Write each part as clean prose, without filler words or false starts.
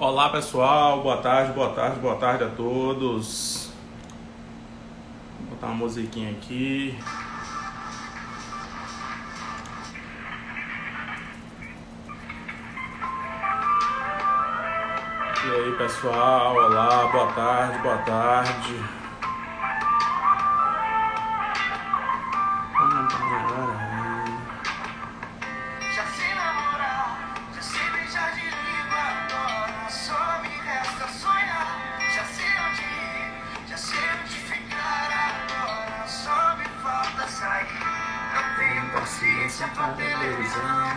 Olá pessoal, boa tarde, boa tarde, boa tarde a todos. Vou botar uma musiquinha aqui. E aí pessoal, olá, boa tarde, boa tarde. Já sei namorar, já sei beijar de língua agora, só me resta sonhar. Já sei onde ir, já sei onde ficar agora, só me falta sair. Não tenho paciência pra televisão,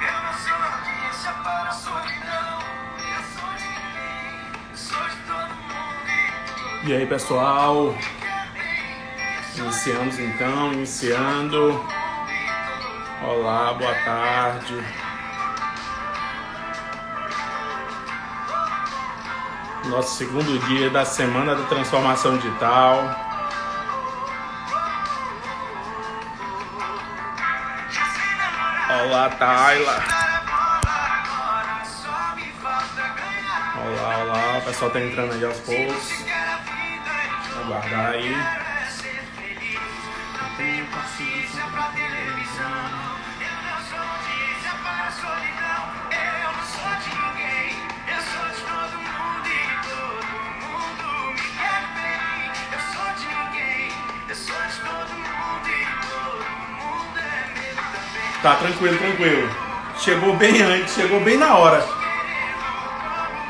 eu não sou audiência para a solidão. Eu sou de ninguém, eu sou de todo mundo e tudo. E aí pessoal, iniciando. Olá, boa tarde. Nosso segundo dia da Semana da Transformação Digital. Olá, Tayla. Olá, o pessoal tá entrando aí aos poucos. Vou aguardar aí. Não tenho paciência pra televisão. Eu não sou audiência para a solidão. Eu não sou de ninguém, eu sou de todo mundo e todo mundo me quer bem. Eu sou de ninguém, eu sou de todo mundo e todo mundo é meu também. Tá, tranquilo. Chegou bem antes, chegou bem na hora. Como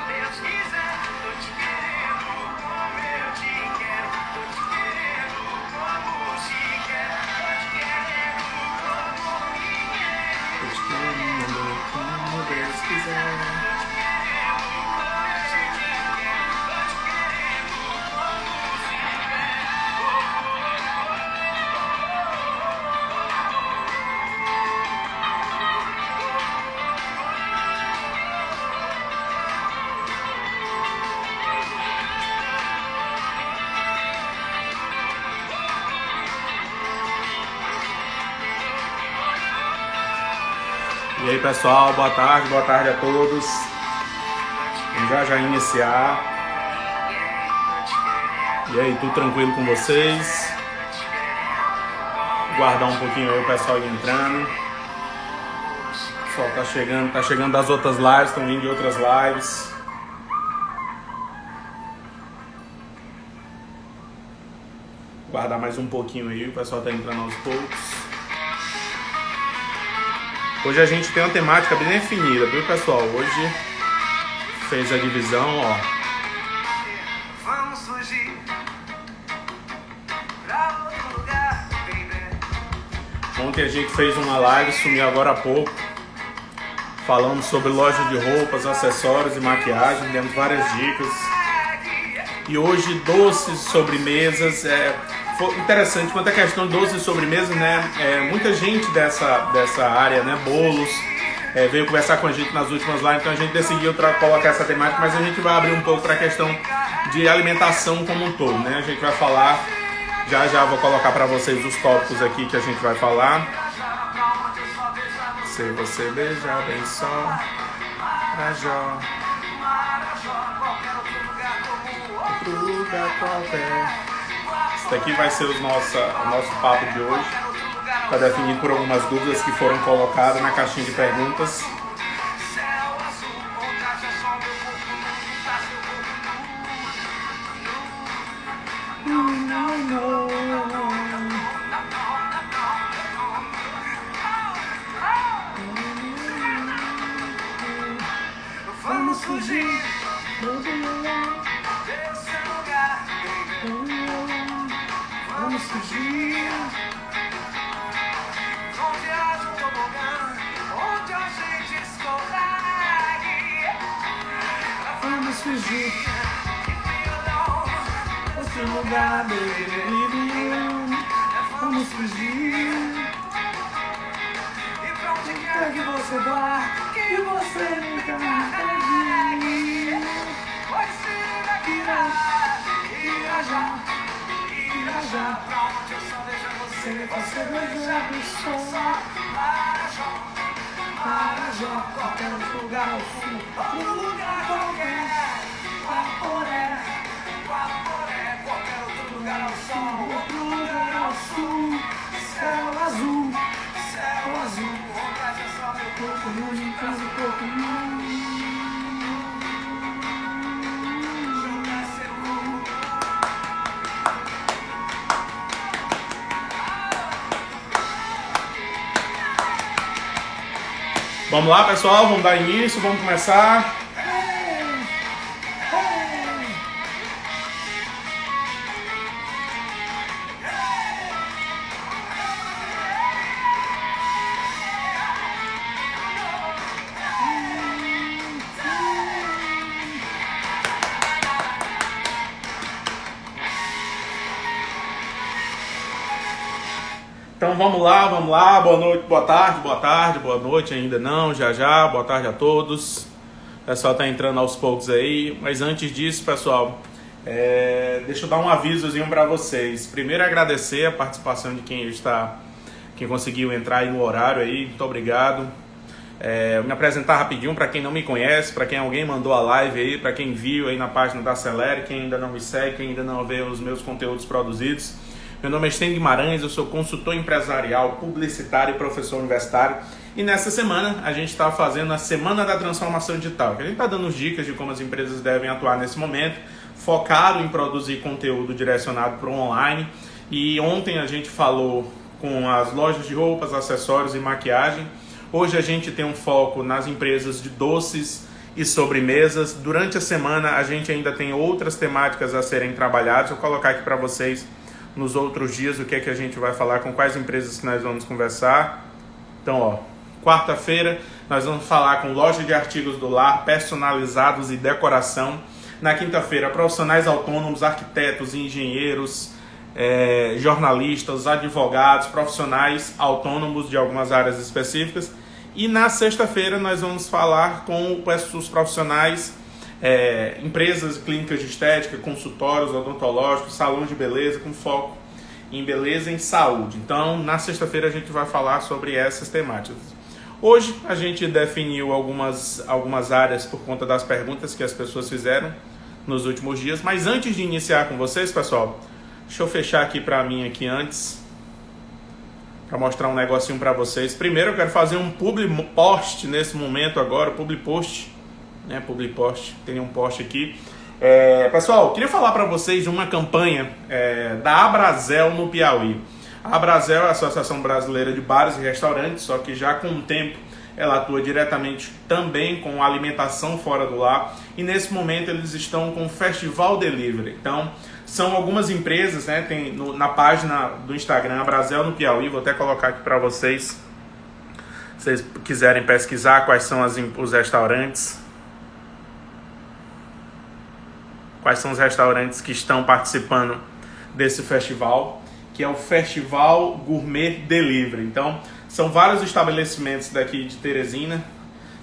Deus quiser, tô te querendo como eu te quero. Tô te querendo como se quer. Tô te querendo como ninguém. Tô te querendo como Deus quiser. E aí pessoal, boa tarde a todos. Vamos já iniciar. E aí, tudo tranquilo com vocês? Guardar um pouquinho aí o pessoal ir entrando. O pessoal tá chegando das outras lives, estão vindo de outras lives. Guardar mais um pouquinho aí, o pessoal tá entrando aos poucos. Hoje a gente tem uma temática bem definida, viu pessoal? Hoje fez a divisão, ó. Vamos fugir pra outro lugar, baby. Ontem a gente fez uma live, sumiu agora há pouco, falando sobre loja de roupas, acessórios e maquiagem, demos várias dicas. E hoje doces, sobremesas, foi interessante quanto à questão de doces e sobremesas, né? Muita gente dessa área, né? Bolos, veio conversar com a gente nas últimas lives, então a gente decidiu colocar essa temática, mas a gente vai abrir um pouco para a questão de alimentação como um todo, né? A gente vai falar, já vou colocar para vocês os tópicos aqui que a gente vai falar. Se você beijar bem só, Marajó, outro lugar qualquer. Isso daqui vai ser o nosso papo de hoje. Está definido por algumas dúvidas que foram colocadas na caixinha de perguntas. Vamos fugir desse lugar, baby. Vamos fugir. Onde haja um tobogã, onde a gente escorregue. Vamos fugir desse lugar, baby. Vamos fugir. E pra onde quer que você vá, que você me carregue. Vai ser daqui viajar pra onde eu só vejo você. Você beija o sol. Marajó, qualquer outro lugar ao sul, outro lugar qualquer. Qualquer outro lugar ao sol, outro lugar ao sul. Céu azul, vontade é só meu corpo nu, em casa e corpo nu. Jogar seu corpo. Vamos lá, pessoal, vamos dar início, vamos começar. Então vamos lá, boa noite, boa tarde, boa noite ainda não, já, boa tarde a todos. O pessoal tá entrando aos poucos aí, mas antes disso, pessoal, deixa eu dar um avisozinho para vocês. Primeiro agradecer a participação de quem conseguiu entrar aí no horário aí, muito obrigado. Me apresentar rapidinho para quem não me conhece, para quem alguém mandou a live aí, para quem viu aí na página da Acelere, quem ainda não me segue, quem ainda não vê os meus conteúdos produzidos. Meu nome é Stênio Guimarães, eu sou consultor empresarial, publicitário e professor universitário. E nessa semana a gente está fazendo a Semana da Transformação Digital, que a gente está dando dicas de como as empresas devem atuar nesse momento, focado em produzir conteúdo direcionado para o online. E ontem a gente falou com as lojas de roupas, acessórios e maquiagem. Hoje a gente tem um foco nas empresas de doces e sobremesas. Durante a semana a gente ainda tem outras temáticas a serem trabalhadas. Vou colocar aqui para vocês nos outros dias o que é que a gente vai falar, com quais empresas que nós vamos conversar. Então, quarta-feira nós vamos falar com loja de artigos do lar, personalizados e decoração. Na quinta-feira, profissionais autônomos, arquitetos, engenheiros, jornalistas, advogados, profissionais autônomos de algumas áreas específicas. E na sexta-feira nós vamos falar com os profissionais, empresas, clínicas de estética, consultórios odontológicos, salões de beleza, com foco em beleza e em saúde. Então, na sexta-feira a gente vai falar sobre essas temáticas. Hoje a gente definiu algumas áreas por conta das perguntas que as pessoas fizeram nos últimos dias. Mas antes de iniciar com vocês, pessoal, deixa eu fechar aqui para mim aqui antes, para mostrar um negocinho para vocês. Primeiro eu quero fazer um public post nesse momento agora, public post. Public post, tem um post aqui. Pessoal, queria falar para vocês de uma campanha da Abrazel no Piauí. A Abrazel é a Associação Brasileira de Bares e Restaurantes, só que já com o tempo ela atua diretamente também com alimentação fora do lar. E nesse momento eles estão com o Festival Delivery. Então, são algumas empresas, tem na página do Instagram, Abrazel no Piauí, vou até colocar aqui para vocês, se vocês quiserem pesquisar quais são os restaurantes. Quais são os restaurantes que estão participando desse festival, que é o Festival Gourmet Delivery. Então, são vários estabelecimentos daqui de Teresina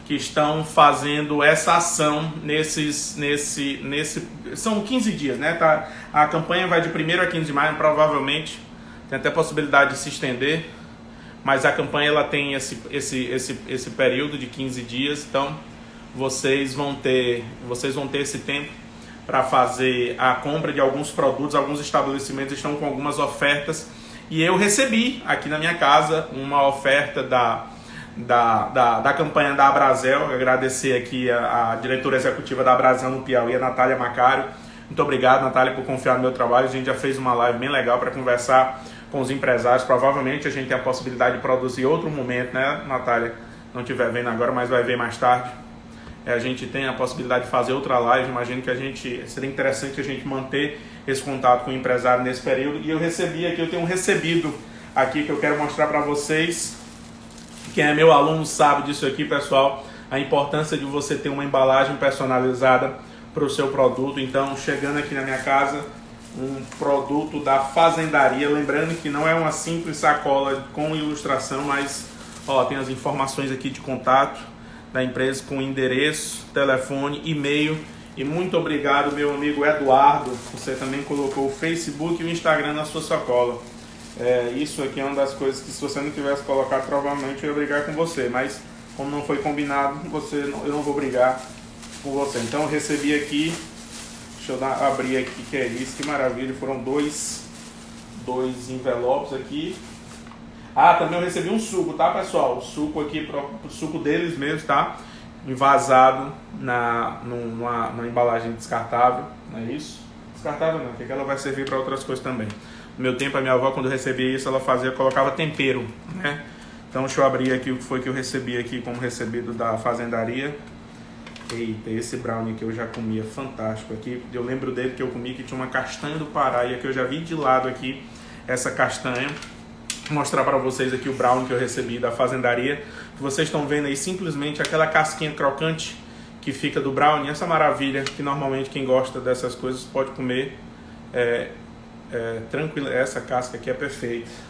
que estão fazendo essa ação são 15 dias, Tá? A campanha vai de 1º a 15 de maio, provavelmente tem até possibilidade de se estender, mas a campanha ela tem esse período de 15 dias, então vocês vão ter esse tempo para fazer a compra de alguns produtos. Alguns estabelecimentos estão com algumas ofertas e eu recebi aqui na minha casa uma oferta da campanha da Abrazel. Agradecer aqui a diretora executiva da Abrazel no Piauí, a Natália Macário. Muito obrigado, Natália, por confiar no meu trabalho. A gente já fez uma live bem legal para conversar com os empresários. Provavelmente a gente tem a possibilidade de produzir outro momento, Natália? Não estiver vendo agora, mas vai ver mais tarde. A gente tem a possibilidade de fazer outra live. Imagino que seria interessante a gente manter esse contato com o empresário nesse período. E eu tenho um recebido aqui que eu quero mostrar para vocês. Quem é meu aluno sabe disso aqui, pessoal, a importância de você ter uma embalagem personalizada para o seu produto. Então, chegando aqui na minha casa, um produto da Fazendaria, lembrando que não é uma simples sacola com ilustração, mas tem as informações aqui de contato da empresa com endereço, telefone, e-mail. E muito obrigado, meu amigo Eduardo, você também colocou o Facebook e o Instagram na sua sacola. Isso aqui é uma das coisas que, se você não tivesse colocado, provavelmente eu ia brigar com você, mas como não foi combinado, eu não vou brigar por você. Então eu recebi aqui, deixa eu abrir aqui, que é isso, que maravilha, foram dois envelopes aqui. Ah, também eu recebi um suco, tá, pessoal? O suco aqui, pro suco deles mesmo, tá? Envasado numa embalagem descartável, não é isso? Descartável não, porque ela vai servir para outras coisas também. No meu tempo, a minha avó, quando eu recebia isso, ela colocava tempero, né? Então deixa eu abrir aqui o que foi que eu recebi aqui como recebido da fazendaria. Eita, esse brownie que eu já comia, fantástico aqui. Eu lembro dele que eu comi, que tinha uma castanha do Pará, e aqui eu já vi de lado aqui essa castanha. Vou mostrar para vocês aqui o brownie que eu recebi da fazendaria. Que vocês estão vendo aí simplesmente aquela casquinha crocante que fica do brownie. Essa maravilha que normalmente quem gosta dessas coisas pode comer tranquilo. Essa casca aqui é perfeita.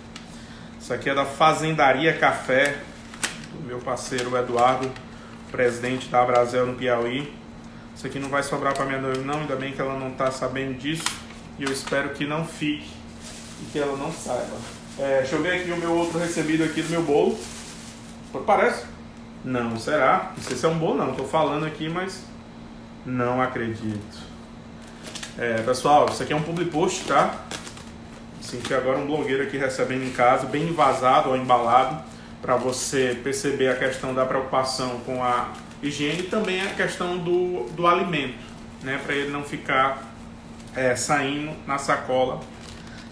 Isso aqui é da Fazendaria Café, do meu parceiro Eduardo, presidente da Abrazel no Piauí. Isso aqui não vai sobrar para minha noiva não, ainda bem que ela não está sabendo disso. E eu espero que não fique e que ela não saiba. Deixa eu ver aqui o meu outro recebido aqui do meu bolo. Parece? Não, será? Não sei se é um bolo não, estou falando aqui, mas não acredito. Pessoal, isso aqui é um public post, tá? Assim que agora um blogueiro aqui recebendo em casa, bem envasado ou embalado, para você perceber a questão da preocupação com a higiene e também a questão do alimento, né? Para ele não ficar saindo na sacola.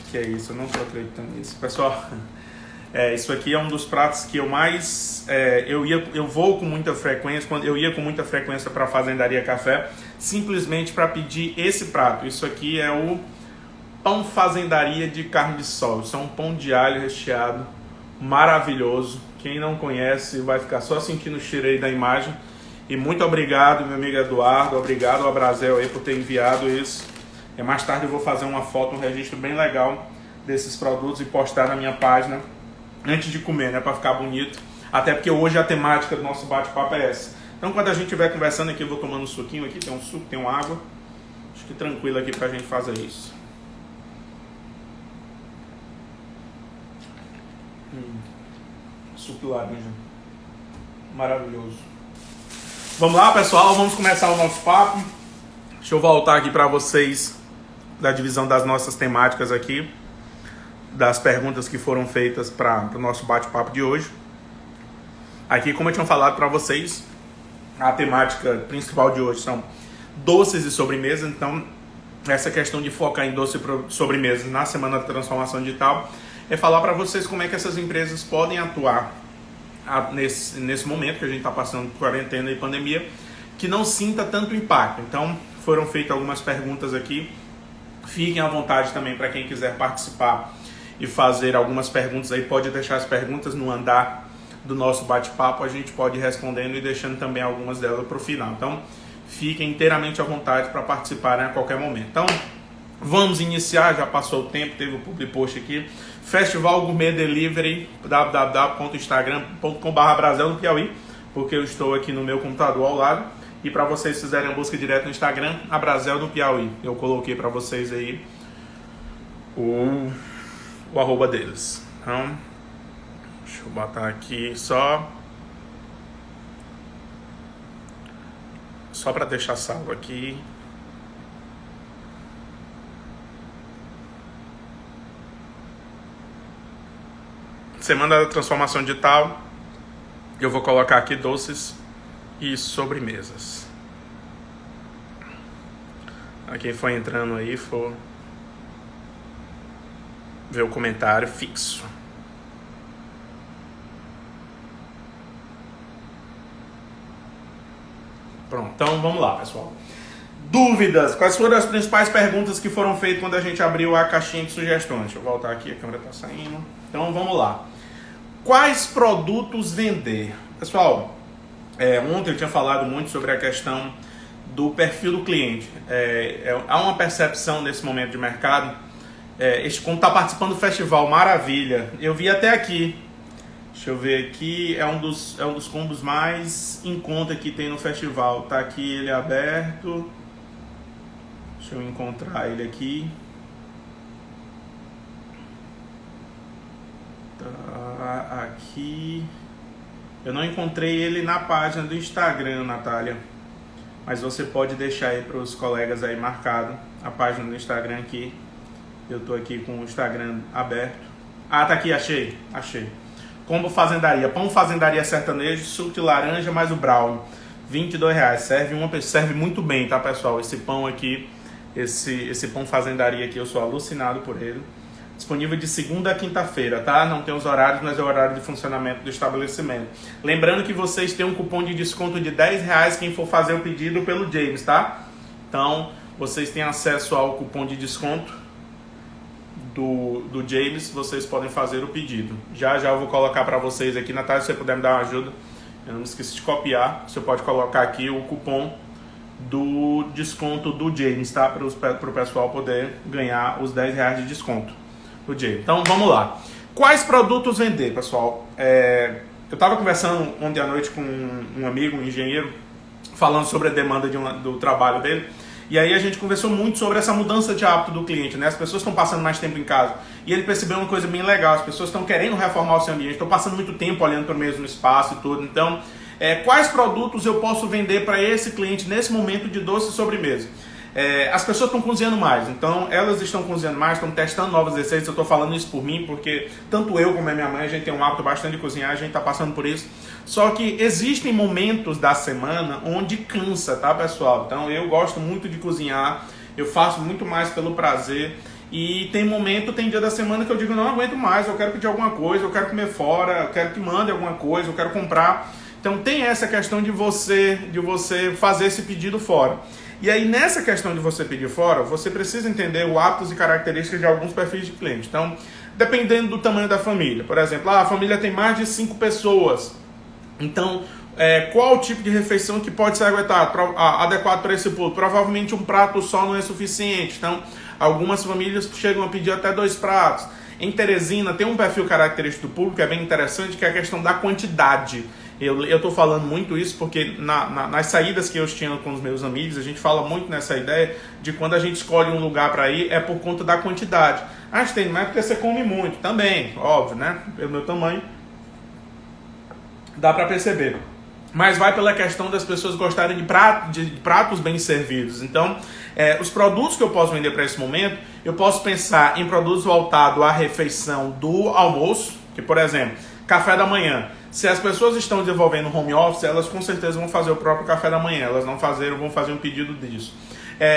Que é isso, eu não estou acreditando nisso. Pessoal, isso aqui é um dos pratos que eu mais... eu vou com muita frequência, quando eu ia com muita frequência para a Fazendaria Café, simplesmente para pedir esse prato. Isso aqui é o pão fazendaria de carne de sol. Isso é um pão de alho recheado, maravilhoso. Quem não conhece vai ficar só sentindo o cheiro aí da imagem. E muito obrigado, meu amigo Eduardo, obrigado ao Abrazel aí por ter enviado isso. Mais tarde eu vou fazer uma foto, um registro bem legal desses produtos e postar na minha página antes de comer, né, para ficar bonito. Até porque hoje a temática do nosso bate-papo é essa. Então quando a gente estiver conversando aqui, eu vou tomando um suquinho aqui, tem um suco, tem uma água. Acho que tranquilo aqui pra gente fazer isso. Suco de laranja. Maravilhoso. Vamos lá, pessoal, vamos começar o nosso papo. Deixa eu voltar aqui para vocês da divisão das nossas temáticas aqui, das perguntas que foram feitas para o nosso bate-papo de hoje. Aqui, como eu tinha falado para vocês, a temática principal de hoje são doces e sobremesas. Então, essa questão de focar em doce e sobremesas na Semana da Transformação Digital é falar para vocês como é que essas empresas podem atuar nesse momento que a gente está passando por quarentena e pandemia, que não sinta tanto impacto. Então, foram feitas algumas perguntas aqui. Fiquem à vontade também para quem quiser participar e fazer algumas perguntas aí. Pode deixar as perguntas no andar do nosso bate-papo. A gente pode ir respondendo e deixando também algumas delas para o final. Então, fiquem inteiramente à vontade para participarem a qualquer momento. Então, vamos iniciar. Já passou o tempo, teve o public post aqui. Festival Gourmet Delivery, www.instagram.com/Abrazel no Piauí, porque eu estou aqui no meu computador ao lado. E para vocês fizerem a busca direta no Instagram, Abrazel do Piauí. Eu coloquei para vocês aí o arroba deles. Então, deixa eu botar aqui só para deixar salvo aqui. Semana da Transformação Digital. Eu vou colocar aqui doces e sobremesas. A quem for entrando aí, for ver o comentário fixo. Pronto, então vamos lá, pessoal. Dúvidas? Quais foram as principais perguntas que foram feitas quando a gente abriu a caixinha de sugestões? Deixa eu voltar aqui, a câmera está saindo. Então vamos lá. Quais produtos vender? Pessoal, ontem eu tinha falado muito sobre a questão do perfil do cliente. Há uma percepção nesse momento de mercado. Quando está participando do festival, maravilha. Eu vi até aqui. Deixa eu ver aqui. É um dos combos mais em conta que tem no festival. Tá aqui ele aberto. Deixa eu encontrar ele aqui. Tá aqui. Eu não encontrei ele na página do Instagram, Natália. Mas você pode deixar aí para os colegas aí marcado a página do Instagram aqui. Eu tô aqui com o Instagram aberto. Ah, tá aqui, achei. Combo Fazendaria. Pão Fazendaria Sertanejo, suco de laranja mais o brownie. R$22. Serve muito bem, tá, pessoal? Esse pão aqui, esse pão Fazendaria aqui, eu sou alucinado por ele. Disponível de segunda a quinta-feira, tá? Não tem os horários, mas é o horário de funcionamento do estabelecimento. Lembrando que vocês têm um cupom de desconto de R$10 quem for fazer o pedido pelo James, tá? Então, vocês têm acesso ao cupom de desconto do James, vocês podem fazer o pedido. Já eu vou colocar para vocês aqui, Natália, se você puder me dar uma ajuda. Eu não me esqueci de copiar. Você pode colocar aqui o cupom do desconto do James, tá? Para o pessoal poder ganhar os R$10 de desconto do James. Então, vamos lá. Quais produtos vender, pessoal? Eu estava conversando ontem à noite com um amigo, um engenheiro, falando sobre a demanda do trabalho dele. E aí a gente conversou muito sobre essa mudança de hábito do cliente, né? As pessoas estão passando mais tempo em casa. E ele percebeu uma coisa bem legal, as pessoas estão querendo reformar o seu ambiente, estão passando muito tempo olhando para o mesmo espaço e tudo. Então, quais produtos eu posso vender para esse cliente nesse momento de doce e sobremesa? As pessoas estão cozinhando mais, então elas estão cozinhando mais, estão testando novas receitas. Eu estou falando isso por mim, porque tanto eu como a minha mãe, a gente tem um hábito bastante de cozinhar, a gente está passando por isso. Só que existem momentos da semana onde cansa, tá, pessoal? Então eu gosto muito de cozinhar, eu faço muito mais pelo prazer. E tem dia da semana que eu digo, não aguento mais, eu quero pedir alguma coisa, eu quero comer fora, eu quero que mande alguma coisa, eu quero comprar. Então tem essa questão de você fazer esse pedido fora. E aí nessa questão de você pedir fora, você precisa entender os hábitos e características de alguns perfis de cliente. Então, dependendo do tamanho da família. Por exemplo, a família tem mais de 5 pessoas. Então, qual o tipo de refeição que pode ser adequado para esse público? Provavelmente um prato só não é suficiente. Então, algumas famílias chegam a pedir até 2 pratos. Em Teresina tem um perfil característico do público que é bem interessante, que é a questão da quantidade. Eu estou falando muito isso porque nas saídas que eu tinha com os meus amigos, a gente fala muito nessa ideia de quando a gente escolhe um lugar para ir, é por conta da quantidade. Tem, mas é porque você come muito também, óbvio, né? Pelo meu tamanho, dá para perceber. Mas vai pela questão das pessoas gostarem de pratos bem servidos. Então, os produtos que eu posso vender para esse momento, eu posso pensar em produtos voltados à refeição do almoço, que, por exemplo, café da manhã. Se as pessoas estão desenvolvendo home office, elas com certeza vão fazer o próprio café da manhã, elas vão fazer um pedido disso.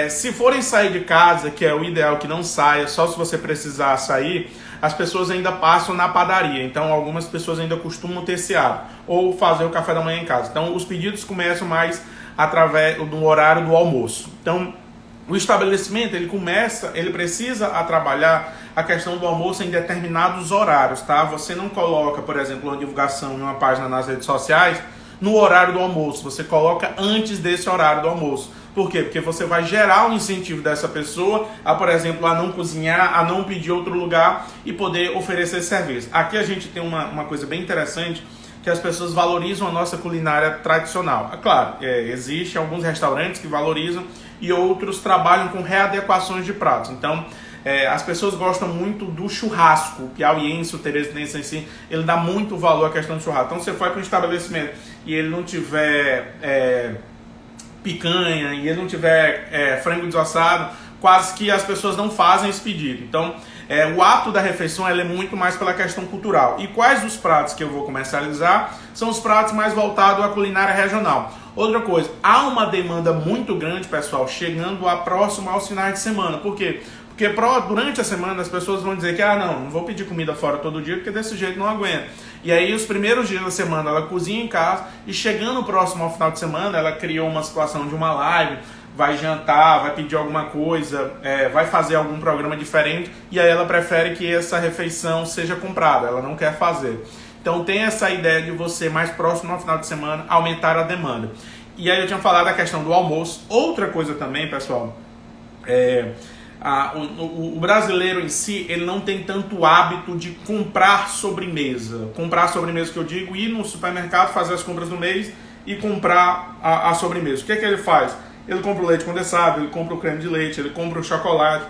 Se forem sair de casa, que é o ideal que não saia, só se você precisar sair, as pessoas ainda passam na padaria. Então algumas pessoas ainda costumam ter esse hábito, ou fazer o café da manhã em casa. Então os pedidos começam mais através do horário do almoço. Então o estabelecimento ele precisa trabalhar a questão do almoço em determinados horários, tá? Você não coloca, por exemplo, uma divulgação em uma página nas redes sociais no horário do almoço, você coloca antes desse horário do almoço. Por quê? Porque você vai gerar um incentivo dessa pessoa a, por exemplo, a não cozinhar, a não pedir outro lugar e poder oferecer esse serviço. Aqui a gente tem uma coisa bem interessante, que as pessoas valorizam a nossa culinária tradicional. É claro, existem alguns restaurantes que valorizam e outros trabalham com readequações de pratos. Então, as pessoas gostam muito do churrasco, o piauiense, o teresinense em si, ele dá muito valor à questão do churrasco. Então, você vai para um estabelecimento e ele não tiver picanha e ele não tiver frango desossado, quase que as pessoas não fazem esse pedido. Então, o ato da refeição é muito mais pela questão cultural. E quais os pratos que eu vou comercializar? São os pratos mais voltados à culinária regional. Outra coisa, há uma demanda muito grande, pessoal, chegando próximo aos finais de semana. Por quê? Porque durante a semana as pessoas vão dizer que não vou pedir comida fora todo dia, porque desse jeito não aguento. E aí os primeiros dias da semana ela cozinha em casa e chegando próximo ao final de semana ela criou uma situação de uma live, vai jantar, vai pedir alguma coisa, vai fazer algum programa diferente e aí ela prefere que essa refeição seja comprada, ela não quer fazer. Então tem essa ideia de você mais próximo ao final de semana aumentar a demanda. E aí eu tinha falado da questão do almoço. Outra coisa também, pessoal, o brasileiro em si, ele não tem tanto hábito de comprar sobremesa. Comprar sobremesa que eu digo, ir no supermercado, fazer as compras do mês e comprar a sobremesa. O que é que ele faz? Ele compra o leite condensado, ele compra o creme de leite, ele compra o chocolate.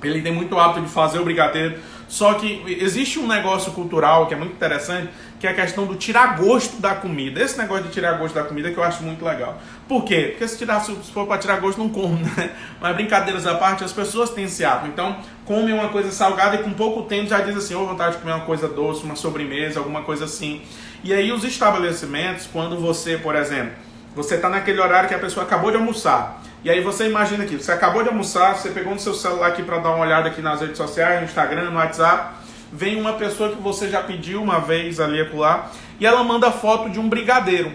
Ele tem muito hábito de fazer o brigadeiro. Só que existe um negócio cultural que é muito interessante, que é a questão do tirar gosto da comida. Esse negócio de tirar gosto da comida que eu acho muito legal. Por quê? Porque se for para tirar gosto, não como, né? Mas brincadeiras à parte, as pessoas têm esse hábito. Então, comem uma coisa salgada e com pouco tempo já diz assim, vontade de comer uma coisa doce, uma sobremesa, alguma coisa assim. E aí os estabelecimentos, quando você, por exemplo, você está naquele horário que a pessoa acabou de almoçar. E aí você imagina aqui, você acabou de almoçar, você pegou no seu celular aqui para dar uma olhada aqui nas redes sociais, no Instagram, no WhatsApp, vem uma pessoa que você já pediu uma vez ali acolá, e ela manda foto de um brigadeiro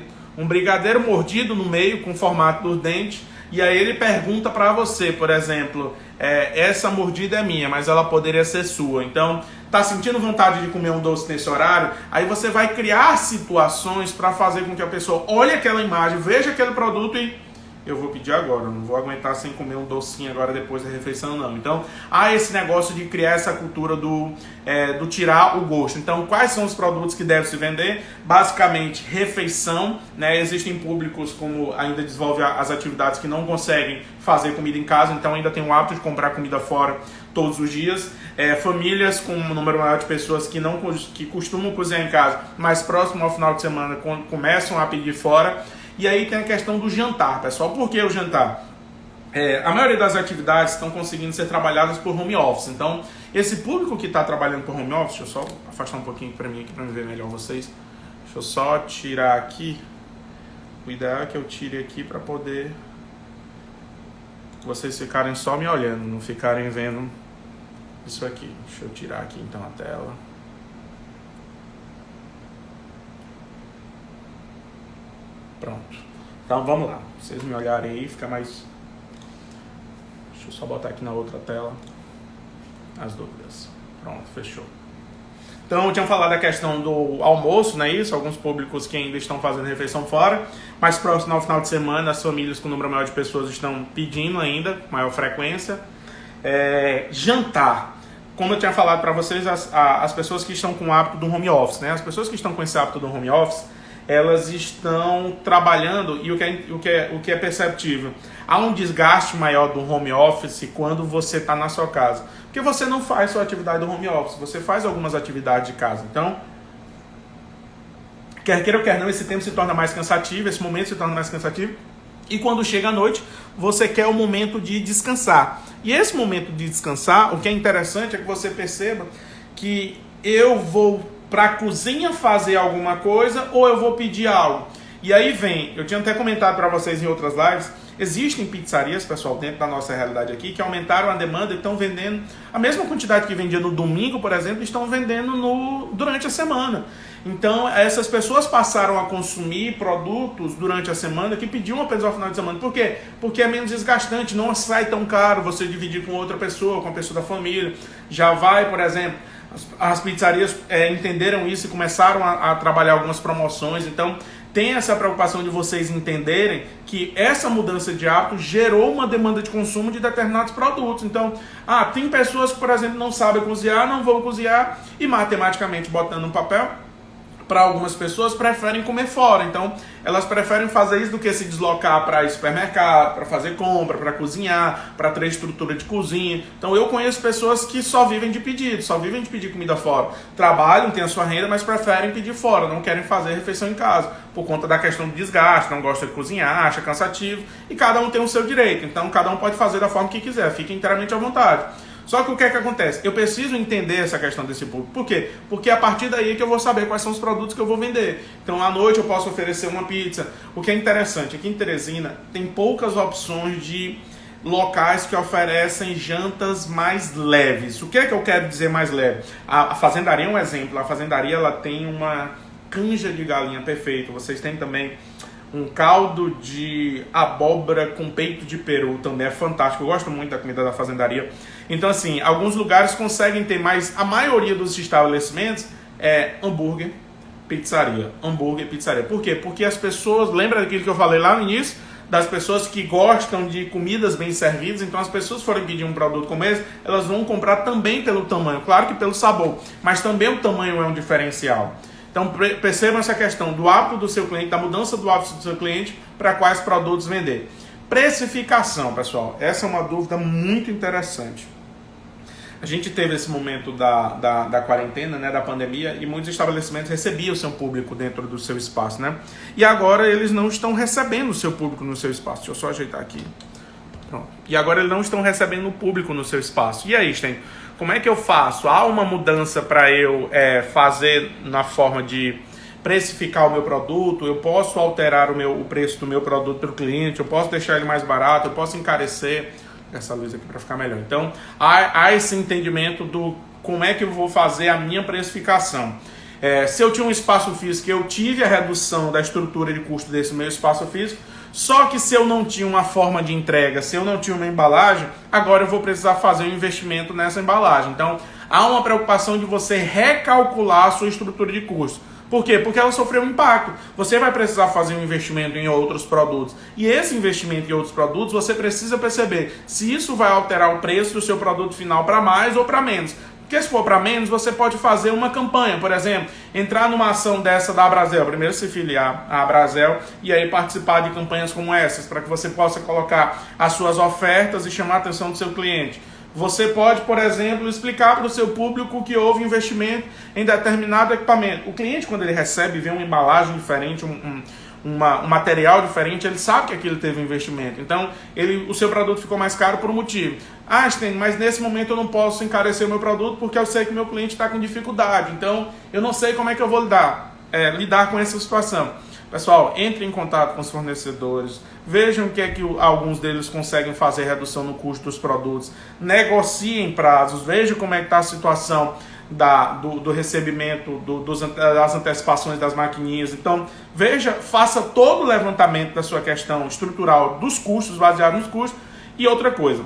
mordido no meio, com o formato dos dentes, e aí ele pergunta para você, por exemplo, essa mordida é minha, mas ela poderia ser sua. Então, tá sentindo vontade de comer um doce nesse horário? Aí você vai criar situações para fazer com que a pessoa olhe aquela imagem, veja aquele produto e eu vou pedir agora, não vou aguentar sem comer um docinho agora depois da refeição não. Então, há esse negócio de criar essa cultura do tirar o gosto. Então, quais são os produtos que devem se vender? Basicamente, refeição, né? Existem públicos como ainda desenvolve as atividades que não conseguem fazer comida em casa, então ainda tem o hábito de comprar comida fora todos os dias. Famílias com um número maior de pessoas que costumam cozinhar em casa, mas próximo ao final de semana começam a pedir fora. E aí tem a questão do jantar, pessoal. Por que o jantar? A maioria das atividades estão conseguindo ser trabalhadas por home office. Então, esse público que está trabalhando por home office, deixa eu só afastar um pouquinho para mim aqui para me ver melhor vocês. Deixa eu só tirar aqui. O ideal é que eu tire aqui para poder vocês ficarem só me olhando, não ficarem vendo isso aqui. Deixa eu tirar aqui então a tela. Pronto. Então vamos lá. Vocês me olharem aí, fica mais... Deixa eu só botar aqui na outra tela as dúvidas. Pronto, fechou. Então eu tinha falado da questão do almoço, não é isso? Alguns públicos que ainda estão fazendo refeição fora, mas próximo ao final de semana as famílias com número maior de pessoas estão pedindo ainda, com maior frequência. Jantar. Como eu tinha falado para vocês, as pessoas que estão com o hábito do home office, né? As pessoas que estão com esse hábito do home office, elas estão trabalhando, e o que é perceptível, há um desgaste maior do home office quando você está na sua casa. Porque você não faz sua atividade do home office, você faz algumas atividades de casa. Então, quer queira ou quer não, esse tempo se torna mais cansativo, esse momento se torna mais cansativo. E quando chega a noite, você quer o momento de descansar. E esse momento de descansar, o que é interessante é que você perceba que eu vou para a cozinha fazer alguma coisa ou eu vou pedir algo. E aí vem, eu tinha até comentado para vocês em outras lives, existem pizzarias, pessoal, dentro da nossa realidade aqui, que aumentaram a demanda e estão vendendo a mesma quantidade que vendia no domingo, por exemplo, estão vendendo durante a semana. Então, essas pessoas passaram a consumir produtos durante a semana que pediam apenas ao final de semana. Por quê? Porque é menos desgastante, não sai tão caro você dividir com outra pessoa, com a pessoa da família. Já vai, por exemplo, as pizzarias entenderam isso e começaram a trabalhar algumas promoções. Então, tem essa preocupação de vocês entenderem que essa mudança de hábito gerou uma demanda de consumo de determinados produtos. Então, tem pessoas que, por exemplo, não sabem cozinhar, não vão cozinhar e matematicamente botando no papel, para algumas pessoas preferem comer fora. Então, elas preferem fazer isso do que se deslocar para ir supermercado, para fazer compra, para cozinhar, para ter estrutura de cozinha. Então, eu conheço pessoas que só vivem de pedido, só vivem de pedir comida fora. Trabalham, têm a sua renda, mas preferem pedir fora, não querem fazer refeição em casa, por conta da questão do desgaste, não gosta de cozinhar, acha cansativo, e cada um tem o seu direito. Então, cada um pode fazer da forma que quiser, fique inteiramente à vontade. Só que o que é que acontece? Eu preciso entender essa questão desse público. Por quê? Porque é a partir daí que eu vou saber quais são os produtos que eu vou vender. Então, à noite eu posso oferecer uma pizza. O que é interessante, aqui em Teresina tem poucas opções de locais que oferecem jantas mais leves. O que é que eu quero dizer mais leve? A fazendaria é um exemplo. A fazendaria ela tem uma canja de galinha perfeita. Vocês têm também um caldo de abóbora com peito de peru, também é fantástico. Eu gosto muito da comida da fazendaria. Então, assim, alguns lugares conseguem ter mais. A maioria dos estabelecimentos é hambúrguer, pizzaria. Hambúrguer, pizzaria. Por quê? Porque as pessoas, lembra daquilo que eu falei lá no início? Das pessoas que gostam de comidas bem servidas. Então, as pessoas forem pedir um produto como esse, elas vão comprar também pelo tamanho. Claro que pelo sabor, mas também o tamanho é um diferencial. Então, percebam essa questão do hábito do seu cliente, da mudança do hábito do seu cliente para quais produtos vender. Precificação, pessoal. Essa é uma dúvida muito interessante. A gente teve esse momento da quarentena, né, da pandemia, e muitos estabelecimentos recebiam o seu público dentro do seu espaço, né? E agora eles não estão recebendo o seu público no seu espaço. Deixa eu só ajeitar aqui. Pronto. E agora eles não estão recebendo o público no seu espaço. E aí, Sten, como é que eu faço? Há uma mudança para eu fazer na forma de precificar o meu produto? Eu posso alterar o preço do meu produto para o cliente? Eu posso deixar ele mais barato? Eu posso encarecer? Essa luz aqui para ficar melhor. Então, há esse entendimento do como é que eu vou fazer a minha precificação. Se eu tinha um espaço físico, eu tive a redução da estrutura de custo desse meu espaço físico, só que se eu não tinha uma forma de entrega, se eu não tinha uma embalagem, agora eu vou precisar fazer um investimento nessa embalagem. Então, há uma preocupação de você recalcular a sua estrutura de custo. Por quê? Porque ela sofreu um impacto. Você vai precisar fazer um investimento em outros produtos. E esse investimento em outros produtos, você precisa perceber se isso vai alterar o preço do seu produto final para mais ou para menos. Porque se for para menos, você pode fazer uma campanha. Por exemplo, entrar numa ação dessa da Abrazel. Primeiro se filiar à Abrazel e aí participar de campanhas como essas, para que você possa colocar as suas ofertas e chamar a atenção do seu cliente. Você pode, por exemplo, explicar para o seu público que houve investimento em determinado equipamento. O cliente, quando ele recebe e vê uma embalagem diferente, um material diferente, ele sabe que aquilo teve um investimento. Então, o seu produto ficou mais caro por um motivo. Ah, Sten, mas nesse momento eu não posso encarecer o meu produto porque eu sei que o meu cliente está com dificuldade. Então, eu não sei como é que eu vou lidar com essa situação. Pessoal, entre em contato com os fornecedores, vejam o que é que alguns deles conseguem fazer redução no custo dos produtos, negociem prazos, vejam como é que está a situação do recebimento, das antecipações das maquininhas. Então, faça todo o levantamento da sua questão estrutural dos custos, baseado nos custos. E outra coisa,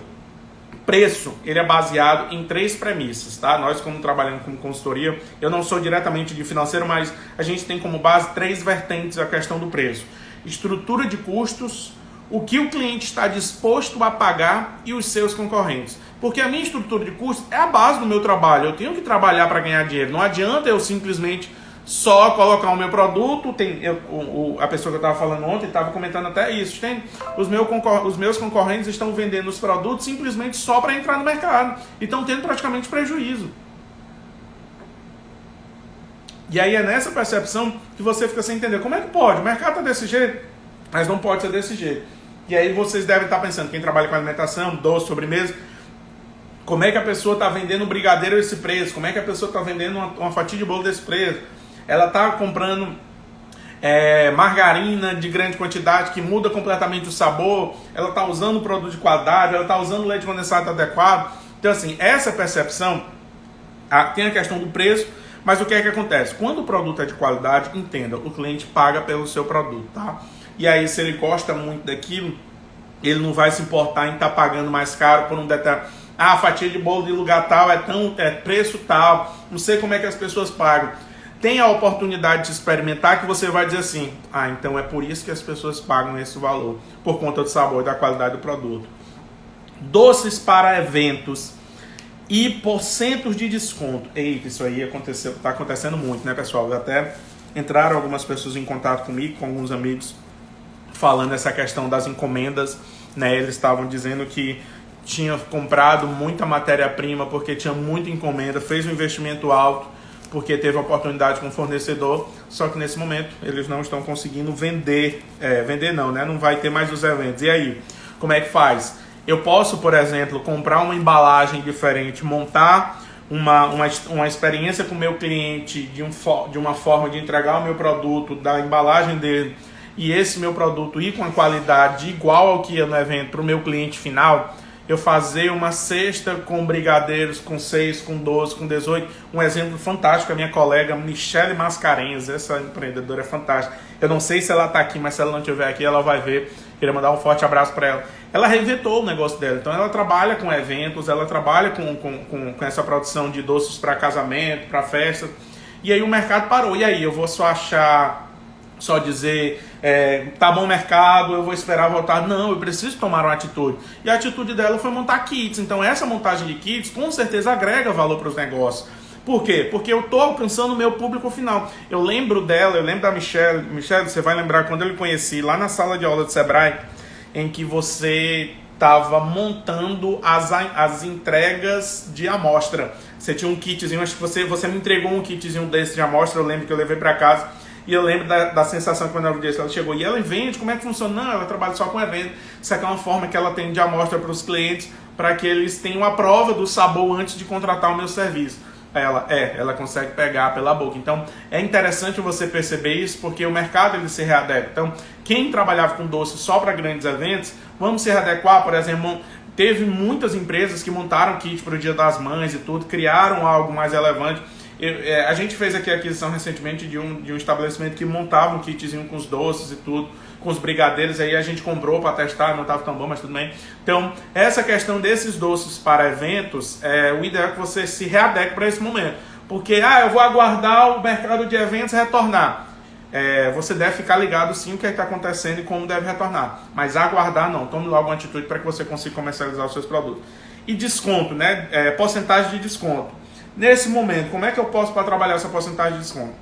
preço, ele é baseado em 3 premissas, tá? Nós, como trabalhamos com consultoria, eu não sou diretamente de financeiro, mas a gente tem como base 3 vertentes a questão do preço. Estrutura de custos, o que o cliente está disposto a pagar e os seus concorrentes. Porque a minha estrutura de custos é a base do meu trabalho. Eu tenho que trabalhar para ganhar dinheiro. Não adianta eu simplesmente só colocar o meu produto. A pessoa que eu estava falando ontem estava comentando até isso. Os meus concorrentes estão vendendo os produtos simplesmente só para entrar no mercado. E estão tendo praticamente prejuízo. E aí é nessa percepção que você fica sem entender. Como é que pode? O mercado está desse jeito, mas não pode ser desse jeito. E aí vocês devem estar pensando, quem trabalha com alimentação, doce, sobremesa, como é que a pessoa está vendendo um brigadeiro esse preço? Como é que a pessoa está vendendo uma fatia de bolo desse preço? Ela está comprando margarina de grande quantidade que muda completamente o sabor, ela está usando produto de qualidade, ela está usando leite condensado adequado. Então assim, essa percepção, tem a questão do preço, mas o que é que acontece? Quando o produto é de qualidade, entenda, o cliente paga pelo seu produto, tá? E aí se ele gosta muito daquilo, ele não vai se importar em estar pagando mais caro por um determinado... a fatia de bolo de lugar tal é preço tal, não sei como é que as pessoas pagam. Tem a oportunidade de experimentar que você vai dizer assim, então é por isso que as pessoas pagam esse valor, por conta do sabor e da qualidade do produto. Doces para eventos e porcentos de desconto. Eita, isso aí está acontecendo muito, né, pessoal? Até entraram algumas pessoas em contato comigo, com alguns amigos, falando essa questão das encomendas, né? Eles estavam dizendo que tinha comprado muita matéria-prima porque tinha muita encomenda, fez um investimento alto porque teve oportunidade com o fornecedor, só que nesse momento eles não estão conseguindo vender, não vai ter mais os eventos. E aí, como é que faz? Eu posso, por exemplo, comprar uma embalagem diferente, montar uma experiência com o meu cliente de uma forma de entregar o meu produto, da embalagem dele, e esse meu produto ir com a qualidade igual ao que ia no evento para o meu cliente final. Eu fazer uma cesta com brigadeiros, com 6, com 12, com 18. Um exemplo fantástico, a minha colega Michele Mascarenhas, essa empreendedora é fantástica. Eu não sei se ela está aqui, mas se ela não estiver aqui, ela vai ver. Queria mandar um forte abraço para ela. Ela reinventou o negócio dela. Então ela trabalha com eventos, ela trabalha com essa produção de doces para casamento, para festa. E aí o mercado parou. E aí, eu vou só dizer, tá bom mercado, eu vou esperar voltar. Não, eu preciso tomar uma atitude. E a atitude dela foi montar kits. Então essa montagem de kits com certeza agrega valor para os negócios. Por quê? Porque eu estou alcançando o meu público final. Eu lembro dela, eu lembro da Michele. Michele, você vai lembrar quando eu lhe conheci lá na sala de aula do Sebrae, em que você estava montando as entregas de amostra. Você tinha um kitzinho, acho que você me entregou um kitzinho desse de amostra, eu lembro que eu levei para casa, e eu lembro da sensação quando ela chegou. E ela vende, como é que funciona? Não, ela trabalha só com evento. Isso aqui é uma forma que ela tem de amostra para os clientes, para que eles tenham a prova do sabor antes de contratar o meu serviço. Ela consegue pegar pela boca. Então, é interessante você perceber isso, porque o mercado ele se readequa. Então, quem trabalhava com doce só para grandes eventos, vamos se readequar. Por exemplo, teve muitas empresas que montaram kit para o Dia das Mães e tudo, criaram algo mais relevante. A gente fez aqui a aquisição recentemente de um estabelecimento que montava um kitzinho com os doces e tudo, com os brigadeiros, aí a gente comprou para testar, não estava tão bom, mas tudo bem. Então, essa questão desses doces para eventos, o ideal é que você se readeque para esse momento. Porque, eu vou aguardar o mercado de eventos retornar. Você deve ficar ligado sim o que está acontecendo e como deve retornar. Mas aguardar não, tome logo uma atitude para que você consiga comercializar os seus produtos. E desconto, né? Porcentagem de desconto. Nesse momento, como é que eu posso para trabalhar essa porcentagem de desconto?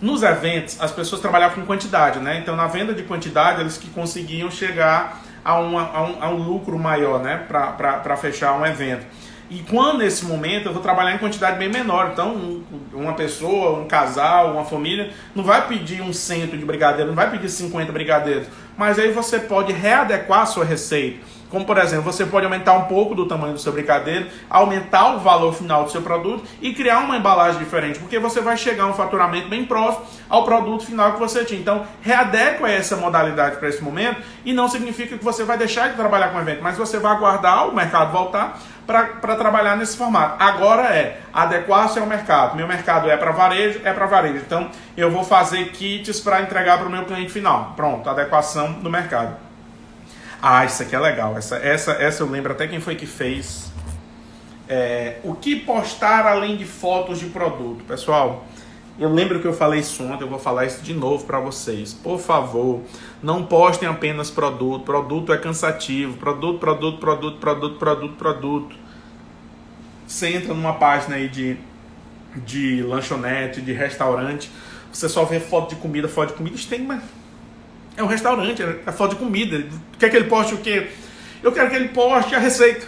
Nos eventos, as pessoas trabalhavam com quantidade, né? Então, na venda de quantidade, eles que conseguiam chegar a um lucro maior, né? Para fechar um evento. E quando, nesse momento, eu vou trabalhar em quantidade bem menor. Então, uma pessoa, um casal, uma família, não vai pedir um cento de brigadeiro, não vai pedir 50 brigadeiros. Mas aí você pode readequar a sua receita. Como, por exemplo, você pode aumentar um pouco do tamanho do seu brigadeiro, aumentar o valor final do seu produto e criar uma embalagem diferente, porque você vai chegar a um faturamento bem próximo ao produto final que você tinha. Então, readequa essa modalidade para esse momento e não significa que você vai deixar de trabalhar com o evento, mas você vai aguardar o mercado voltar para trabalhar nesse formato. Agora adequar-se ao mercado. Meu mercado é para varejo, Então, eu vou fazer kits para entregar para o meu cliente final. Pronto, adequação do mercado. Isso aqui é legal. Essa eu lembro até quem foi que fez. O que postar além de fotos de produto? Pessoal, eu lembro que eu falei isso ontem, eu vou falar isso de novo para vocês. Por favor, não postem apenas produto. Produto é cansativo. Produto. Você entra numa página aí de lanchonete, de restaurante, você só vê foto de comida. Isso tem, mas é um restaurante, é foto de comida. Quer que ele poste o quê? Eu quero que ele poste a receita.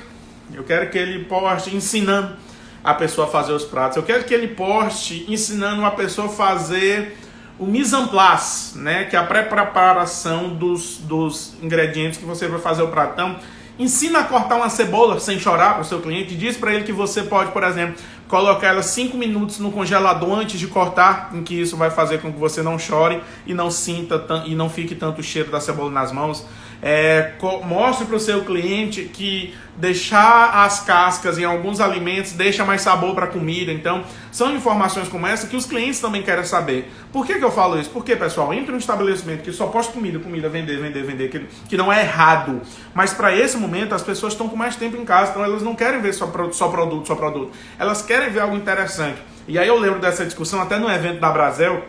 Eu quero que ele poste ensinando a pessoa a fazer os pratos. Eu quero que ele poste ensinando uma pessoa a fazer o mise en place, né? Que é a pré-preparação dos ingredientes que você vai fazer o prato. Então, ensina a cortar uma cebola sem chorar para o seu cliente. Diz para ele que você pode, por exemplo, colocar ela 5 minutos no congelador antes de cortar, em que isso vai fazer com que você não chore e não sinta e não fique tanto o cheiro da cebola nas mãos. Mostre para o seu cliente que deixar as cascas em alguns alimentos deixa mais sabor para a comida. Então, são informações como essa que os clientes também querem saber. Por que eu falo isso? Porque, pessoal, entre um estabelecimento que só posta comida, vender, que não é errado, mas para esse momento as pessoas estão com mais tempo em casa, então elas não querem ver só produto. Elas querem ver algo interessante. E aí eu lembro dessa discussão até no evento da Brasel,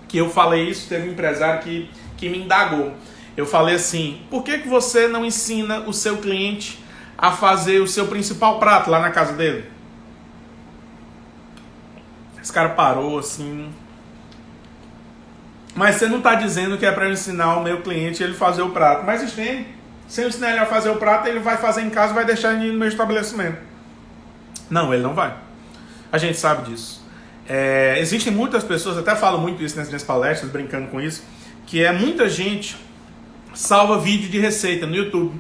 que eu falei isso, teve um empresário que me indagou. Eu falei assim, por que você não ensina o seu cliente a fazer o seu principal prato lá na casa dele? Esse cara parou assim. Mas você não está dizendo que é para eu ensinar o meu cliente ele fazer o prato. Mas entende? Se eu ensinar ele a fazer o prato, ele vai fazer em casa e vai deixar ele ir no meu estabelecimento. Não, ele não vai. A gente sabe disso. Existem muitas pessoas, até falo muito isso nas minhas palestras, brincando com isso, que muita gente salva vídeo de receita no YouTube,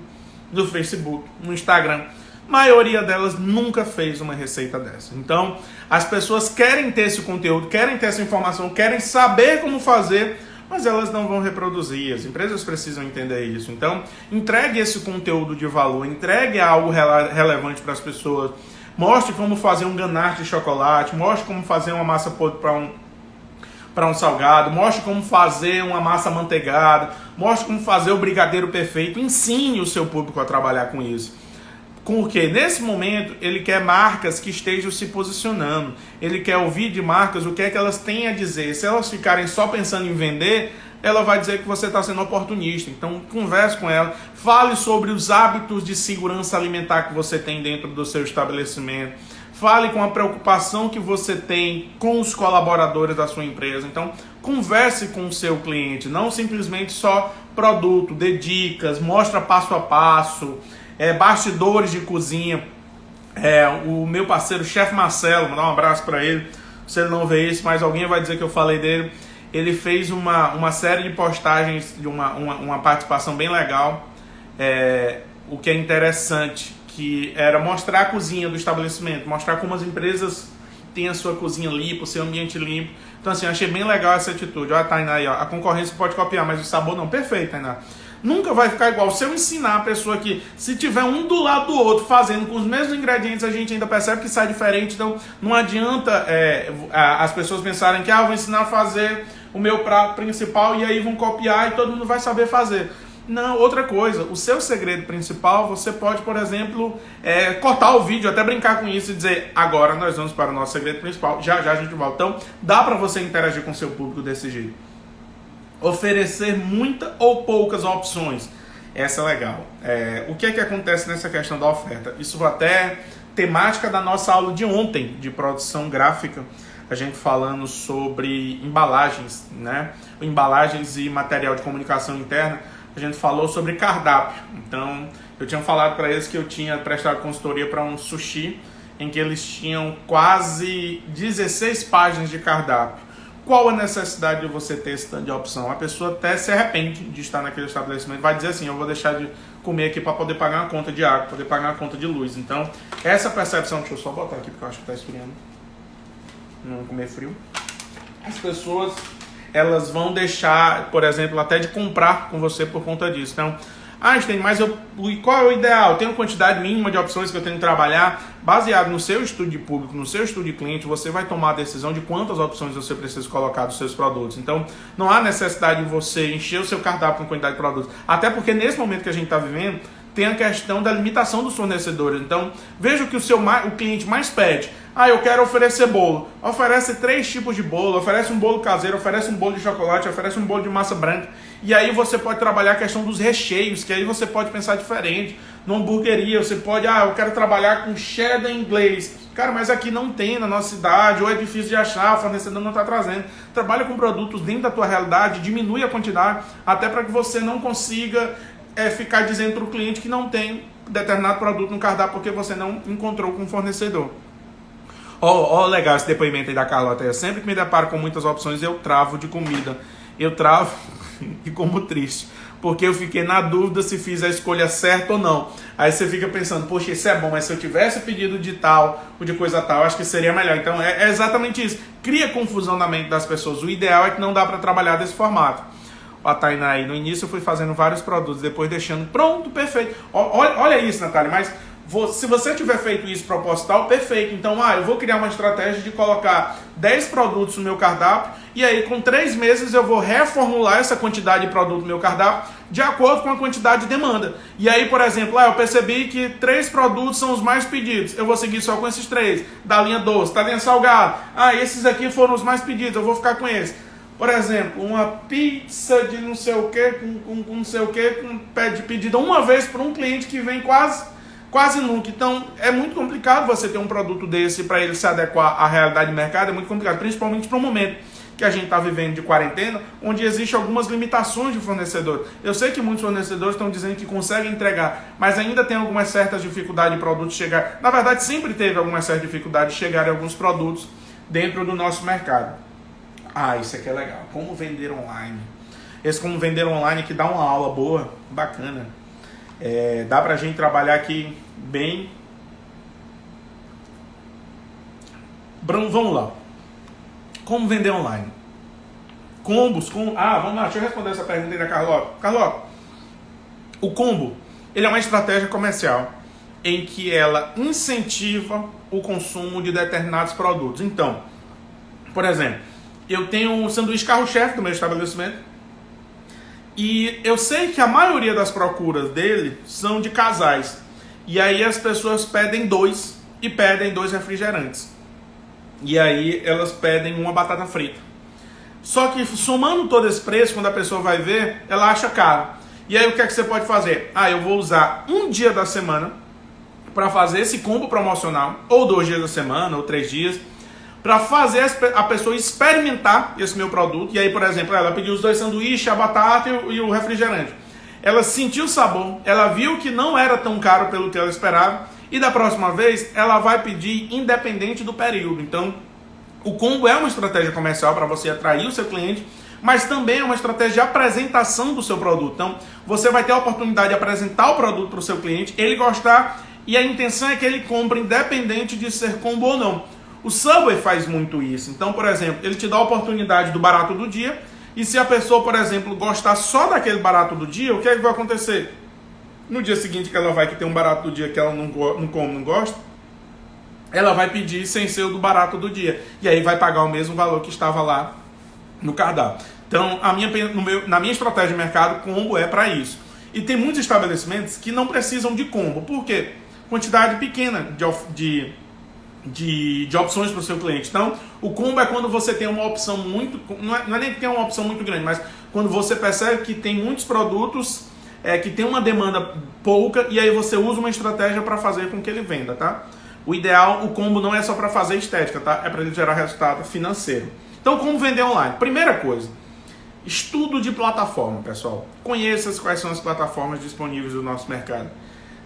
no Facebook, no Instagram. A maioria delas nunca fez uma receita dessa. Então, as pessoas querem ter esse conteúdo, querem ter essa informação, querem saber como fazer, mas elas não vão reproduzir. As empresas precisam entender isso. Então, entregue esse conteúdo de valor, entregue algo relevante para as pessoas. Mostre como fazer um ganache de chocolate, mostre como fazer uma massa podre para um salgado, mostre como fazer uma massa amanteigada, mostre como fazer o brigadeiro perfeito, ensine o seu público a trabalhar com isso. Porque nesse momento ele quer marcas que estejam se posicionando, ele quer ouvir de marcas o que é que elas têm a dizer. Se elas ficarem só pensando em vender, ela vai dizer que você está sendo oportunista. Então converse com ela, fale sobre os hábitos de segurança alimentar que você tem dentro do seu estabelecimento. Fale com a preocupação que você tem com os colaboradores da sua empresa. Então, converse com o seu cliente, não simplesmente só produto, dê dicas, mostra passo a passo, bastidores de cozinha. O meu parceiro, chefe Marcelo, mandar um abraço para ele, se ele não vê isso, mas alguém vai dizer que eu falei dele. Ele fez uma série de postagens, de uma participação bem legal, o que é interessante, que era mostrar a cozinha do estabelecimento, mostrar como as empresas têm a sua cozinha limpa, o seu ambiente limpo. Então assim, eu achei bem legal essa atitude. Olha, Tainá aí, ó, a concorrência pode copiar, mas o sabor não. Perfeito, Tainá. Nunca vai ficar igual. Se eu ensinar a pessoa que, se tiver um do lado do outro, fazendo com os mesmos ingredientes, a gente ainda percebe que sai diferente. Então não adianta as pessoas pensarem que vou ensinar a fazer o meu prato principal e aí vão copiar e todo mundo vai saber fazer. Não, outra coisa, o seu segredo principal, você pode, por exemplo, cortar o vídeo, até brincar com isso e dizer, agora nós vamos para o nosso segredo principal, já já a gente volta. Então, dá para você interagir com o seu público desse jeito. Oferecer muita ou poucas opções, essa é legal. O que é que acontece nessa questão da oferta? Isso vai até temática da nossa aula de ontem, de produção gráfica, a gente falando sobre embalagens, né? Embalagens e material de comunicação interna. A gente falou sobre cardápio. Então, eu tinha falado para eles que eu tinha prestado consultoria para um sushi, em que eles tinham quase 16 páginas de cardápio. Qual a necessidade de você ter esse tanto de opção? A pessoa até se arrepende de estar naquele estabelecimento, vai dizer assim, eu vou deixar de comer aqui para poder pagar uma conta de água, poder pagar uma conta de luz. Então, essa percepção, deixa eu só botar aqui porque eu acho que está esfriando. Não comer frio. As pessoas, elas vão deixar, por exemplo, até de comprar com você por conta disso. Então, Einstein, mas qual é o ideal? Eu tenho uma quantidade mínima de opções que eu tenho que trabalhar. Baseado no seu estudo de público, no seu estudo de cliente, você vai tomar a decisão de quantas opções você precisa colocar dos seus produtos. Então, não há necessidade de você encher o seu cardápio com quantidade de produtos. Até porque nesse momento que a gente está vivendo, tem a questão da limitação dos fornecedores. Então, veja o que o cliente mais pede. Eu quero oferecer bolo. Oferece 3 tipos de bolo, oferece um bolo caseiro, oferece um bolo de chocolate, oferece um bolo de massa branca. E aí você pode trabalhar a questão dos recheios, que aí você pode pensar diferente. Na hamburgueria, você pode, eu quero trabalhar com cheddar inglês. Cara, mas aqui não tem na nossa cidade, ou é difícil de achar, o fornecedor não está trazendo. Trabalha com produtos dentro da tua realidade, diminui a quantidade, até para que você não consiga ficar dizendo para o cliente que não tem determinado produto no cardápio porque você não encontrou com o fornecedor. Legal esse depoimento aí da Carlota. Eu sempre que me deparo com muitas opções, eu travo de comida. Eu travo e como triste. Porque eu fiquei na dúvida se fiz a escolha certa ou não. Aí você fica pensando, poxa, isso é bom, mas se eu tivesse pedido de tal ou de coisa tal, acho que seria melhor. Então é exatamente isso. Cria confusão na mente das pessoas. O ideal é que não dá para trabalhar desse formato. A Tainá aí, no início eu fui fazendo vários produtos, depois deixando pronto, perfeito. Olha isso, Natália, mas se você tiver feito isso proposital, perfeito. Então, eu vou criar uma estratégia de colocar 10 produtos no meu cardápio e aí com 3 meses eu vou reformular essa quantidade de produto no meu cardápio de acordo com a quantidade de demanda. E aí, por exemplo, eu percebi que 3 produtos são os mais pedidos. Eu vou seguir só com esses 3, da linha doce, da linha salgada. Esses aqui foram os mais pedidos, eu vou ficar com esses. Por exemplo, uma pizza de não sei o que, com não sei o que, pedida uma vez por um cliente que vem quase nunca. Então, é muito complicado você ter um produto desse para ele se adequar à realidade do mercado, é muito complicado, principalmente para o momento que a gente está vivendo de quarentena, onde existem algumas limitações de fornecedor. Eu sei que muitos fornecedores estão dizendo que conseguem entregar, mas ainda tem algumas certas dificuldades de produtos chegar. Na verdade, sempre teve algumas certas dificuldades de chegar em alguns produtos dentro do nosso mercado. Isso aqui é legal. Como vender online. Esse como vender online que dá uma aula boa, bacana. Dá pra gente trabalhar aqui bem. Vamos lá. Como vender online. Combos. Vamos lá, deixa eu responder essa pergunta aí da Carlota. Carlota, o combo, ele é uma estratégia comercial em que ela incentiva o consumo de determinados produtos. Então, por exemplo, eu tenho um sanduíche carro-chefe do meu estabelecimento e eu sei que a maioria das procuras dele são de casais. E aí as pessoas pedem 2 e pedem 2 refrigerantes. E aí elas pedem uma batata frita. Só que somando todo esse preço, quando a pessoa vai ver, ela acha caro. E aí o que é que você pode fazer? Eu vou usar um dia da semana para fazer esse combo promocional, ou 2 dias da semana, ou 3 dias, para fazer a pessoa experimentar esse meu produto. E aí, por exemplo, ela pediu os 2 sanduíches, a batata e o refrigerante. Ela sentiu o sabor, ela viu que não era tão caro pelo que ela esperava, e da próxima vez ela vai pedir independente do período. Então, o combo é uma estratégia comercial para você atrair o seu cliente, mas também é uma estratégia de apresentação do seu produto. Então, você vai ter a oportunidade de apresentar o produto para o seu cliente, ele gostar, e a intenção é que ele compre independente de ser combo ou não. O Subway faz muito isso. Então, por exemplo, ele te dá a oportunidade do barato do dia, e se a pessoa, por exemplo, gostar só daquele barato do dia, o que é que vai acontecer? No dia seguinte que ela vai que tem um barato do dia que ela não come, não gosta, ela vai pedir sem ser o do barato do dia. E aí vai pagar o mesmo valor que estava lá no cardápio. Então, na minha estratégia de mercado, combo é para isso. E tem muitos estabelecimentos que não precisam de combo. Por quê? Quantidade pequena de opções para o seu cliente. Então, o combo é quando você tem uma opção muito... Não é nem que tem uma opção muito grande, mas quando você percebe que tem muitos produtos que tem uma demanda pouca, e aí você usa uma estratégia para fazer com que ele venda, tá? O ideal, o combo não é só para fazer estética, tá? É para ele gerar resultado financeiro. Então, como vender online? Primeira coisa, estudo de plataforma, pessoal. Conheça quais são as plataformas disponíveis do nosso mercado.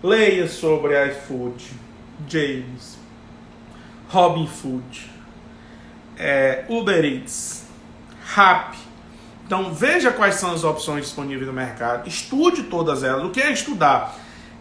Leia sobre iFood, James, Robinhood, Uber Eats, Rappi. Então, veja quais são as opções disponíveis no mercado, estude todas elas. O que é estudar?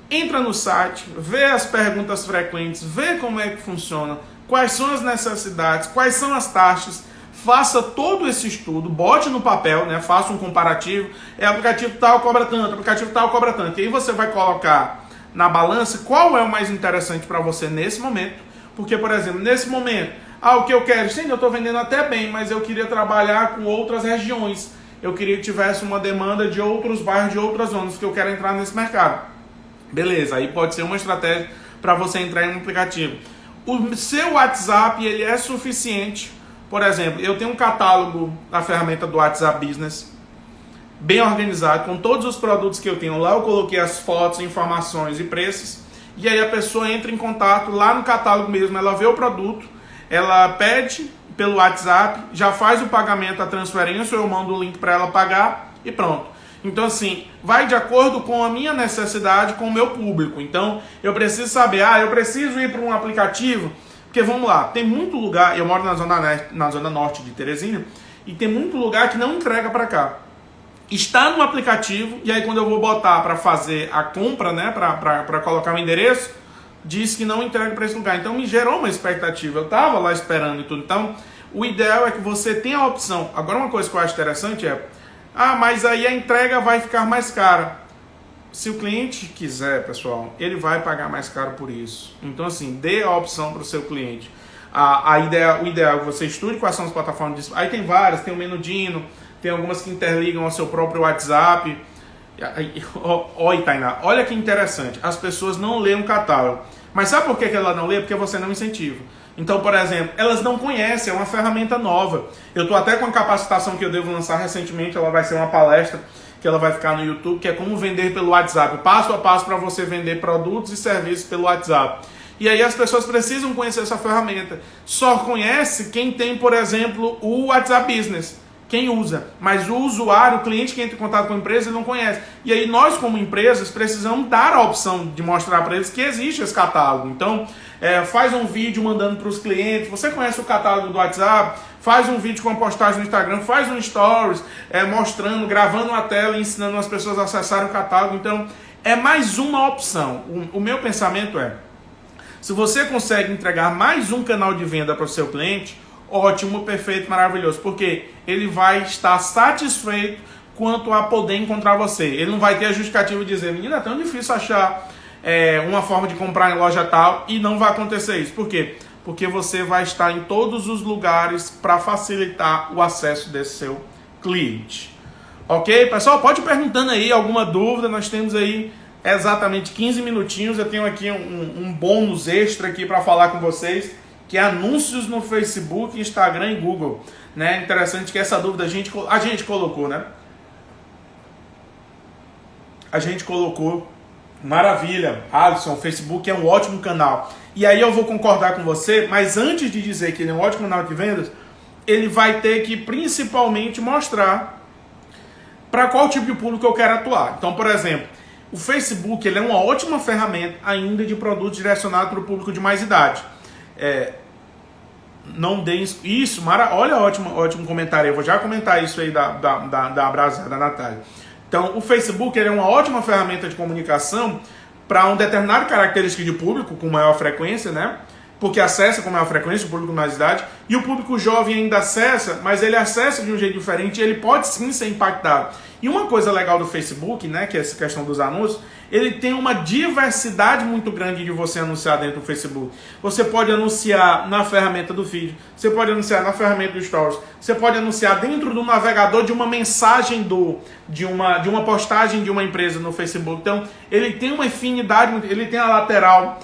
Entra no site, vê as perguntas frequentes, vê como é que funciona, quais são as necessidades, quais são as taxas, faça todo esse estudo, bote no papel, né? Faça um comparativo, aplicativo tal cobra tanto, aplicativo tal cobra tanto, e aí você vai colocar na balança qual é o mais interessante para você nesse momento, porque, por exemplo, nesse momento, o que eu quero, sim, eu estou vendendo até bem, mas eu queria trabalhar com outras regiões, eu queria que tivesse uma demanda de outros bairros, de outras zonas, que eu quero entrar nesse mercado. Beleza, aí pode ser uma estratégia para você entrar em um aplicativo. O seu WhatsApp, ele é suficiente. Por exemplo, eu tenho um catálogo da ferramenta do WhatsApp Business, bem organizado, com todos os produtos que eu tenho lá. Eu coloquei as fotos, informações e preços, e aí a pessoa entra em contato lá no catálogo mesmo, ela vê o produto, ela pede pelo WhatsApp, já faz o pagamento, a transferência, eu mando o link para ela pagar e pronto. Então, assim, vai de acordo com a minha necessidade, com o meu público. Então, eu preciso saber, eu preciso ir para um aplicativo, porque vamos lá, tem muito lugar, eu moro na zona norte de Teresina, e tem muito lugar que não entrega para cá. Está no aplicativo, e aí quando eu vou botar para fazer a compra, né, para colocar o endereço, diz que não entrega para esse lugar. Então me gerou uma expectativa, eu estava lá esperando e tudo. Então o ideal é que você tenha a opção. Agora uma coisa que eu acho interessante é, mas aí a entrega vai ficar mais cara. Se o cliente quiser, pessoal, ele vai pagar mais caro por isso. Então assim, dê a opção para o seu cliente. O ideal é que você estude quais são as plataformas. Aí tem várias, tem o Menudino, tem algumas que interligam ao seu próprio WhatsApp. Oi, Tainá, olha que interessante, as pessoas não leem um catálogo. Mas sabe por que ela não lê? Porque você não incentiva. Então, por exemplo, elas não conhecem, é uma ferramenta nova. Eu estou até com a capacitação que eu devo lançar recentemente, ela vai ser uma palestra que ela vai ficar no YouTube, que é como vender pelo WhatsApp, passo a passo para você vender produtos e serviços pelo WhatsApp. E aí as pessoas precisam conhecer essa ferramenta. Só conhece quem tem, por exemplo, o WhatsApp Business. Quem usa, mas o usuário, o cliente que entra em contato com a empresa, ele não conhece. E aí nós, como empresas, precisamos dar a opção de mostrar para eles que existe esse catálogo. Então, faz um vídeo mandando para os clientes. Você conhece o catálogo do WhatsApp? Faz um vídeo com uma postagem no Instagram, faz um stories, mostrando, gravando uma tela e ensinando as pessoas a acessarem o catálogo. Então, é mais uma opção. O meu pensamento é, se você consegue entregar mais um canal de venda para o seu cliente, ótimo, perfeito, maravilhoso, porque ele vai estar satisfeito quanto a poder encontrar você. Ele não vai ter a justificativa de dizer, menina, é tão difícil achar uma forma de comprar em loja tal, e não vai acontecer isso. Por quê? Porque você vai estar em todos os lugares para facilitar o acesso desse seu cliente. Ok, pessoal? Pode ir perguntando aí alguma dúvida, nós temos aí exatamente 15 minutinhos, eu tenho aqui um bônus extra aqui para falar com vocês, que é anúncios no Facebook, Instagram e Google. Né? Interessante que essa dúvida a gente colocou, né? A gente colocou Maravilha, Alisson, o Facebook é um ótimo canal. E aí eu vou concordar com você, mas antes de dizer que ele é um ótimo canal de vendas, ele vai ter que principalmente mostrar para qual tipo de público eu quero atuar. Então, por exemplo, o Facebook ele é uma ótima ferramenta ainda de produtos direcionados para o público de mais idade. Não deem isso, olha, ótimo comentário. Eu vou já comentar isso aí da Brasa, da Natália. Então, o Facebook ele é uma ótima ferramenta de comunicação para um determinado característica de público com maior frequência, né? Porque acessa com maior frequência o público com mais idade, e o público jovem ainda acessa, mas ele acessa de um jeito diferente e ele pode sim ser impactado. E uma coisa legal do Facebook, né, que é essa questão dos anúncios, ele tem uma diversidade muito grande de você anunciar dentro do Facebook. Você pode anunciar na ferramenta do feed, você pode anunciar na ferramenta do Stories, você pode anunciar dentro do navegador de uma mensagem de uma postagem de uma empresa no Facebook. Então, ele tem uma afinidade, ele tem a lateral,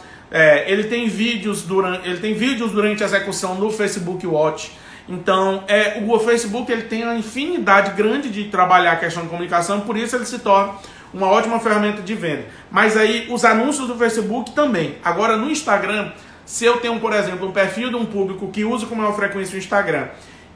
ele tem vídeos durante a execução no Facebook Watch. Então, o Facebook ele tem uma infinidade grande de trabalhar a questão de comunicação, por isso ele se torna uma ótima ferramenta de venda. Mas aí, os anúncios do Facebook também. Agora, no Instagram, se eu tenho, por exemplo, um perfil de um público que usa com maior frequência o Instagram,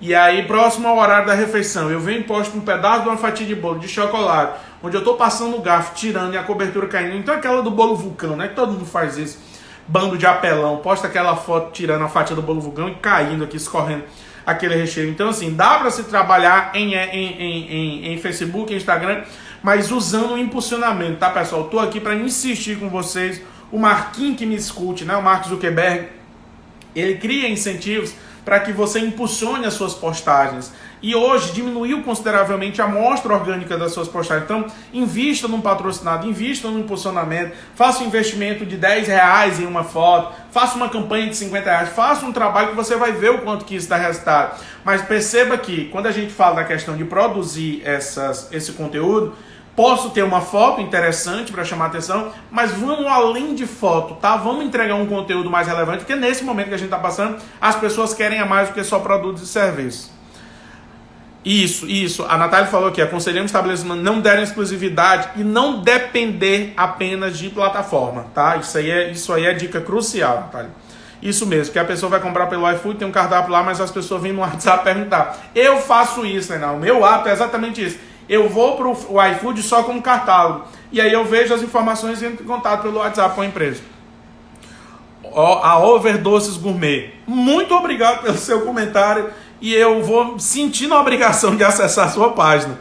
e aí, próximo ao horário da refeição, eu venho e posto um pedaço de uma fatia de bolo de chocolate, onde eu estou passando o garfo, tirando e a cobertura caindo. Então, aquela do bolo vulcão, né? Que todo mundo faz isso. Bando de apelão, posta aquela foto tirando a fatia do bolo vulcão e caindo aqui, escorrendo aquele recheio. Então, assim, dá para se trabalhar em Facebook, em Instagram, mas usando o impulsionamento, tá, pessoal? Eu tô aqui para insistir com vocês. O Marquinhos que me escute, né? O Mark Zuckerberg, ele cria incentivos para que você impulsione as suas postagens. E hoje diminuiu consideravelmente a amostra orgânica das suas postagens. Então, invista num patrocinado, invista num impulsionamento, faça um investimento de R$10 em uma foto, faça uma campanha de R$50, faça um trabalho que você vai ver o quanto que isso dá resultado. Mas perceba que, quando a gente fala da questão de produzir esse conteúdo, posso ter uma foto interessante para chamar a atenção, mas vamos além de foto, tá? Vamos entregar um conteúdo mais relevante, porque nesse momento que a gente está passando, as pessoas querem a mais do que só produtos e serviços. Isso. A Natália falou aqui, aconselhamos estabelecimentos não derem exclusividade e não depender apenas de plataforma, tá? Isso aí é dica crucial, Natália. Isso mesmo, que a pessoa vai comprar pelo iFood, tem um cardápio lá, mas as pessoas vêm no WhatsApp perguntar. Eu faço isso, né? O meu hábito é exatamente isso. Eu vou para o iFood só com um catálogo. E aí eu vejo as informações e entro em contato pelo WhatsApp com a empresa. A Overdoces Gourmet. Muito obrigado pelo seu comentário. E eu vou sentindo a obrigação de acessar a sua página.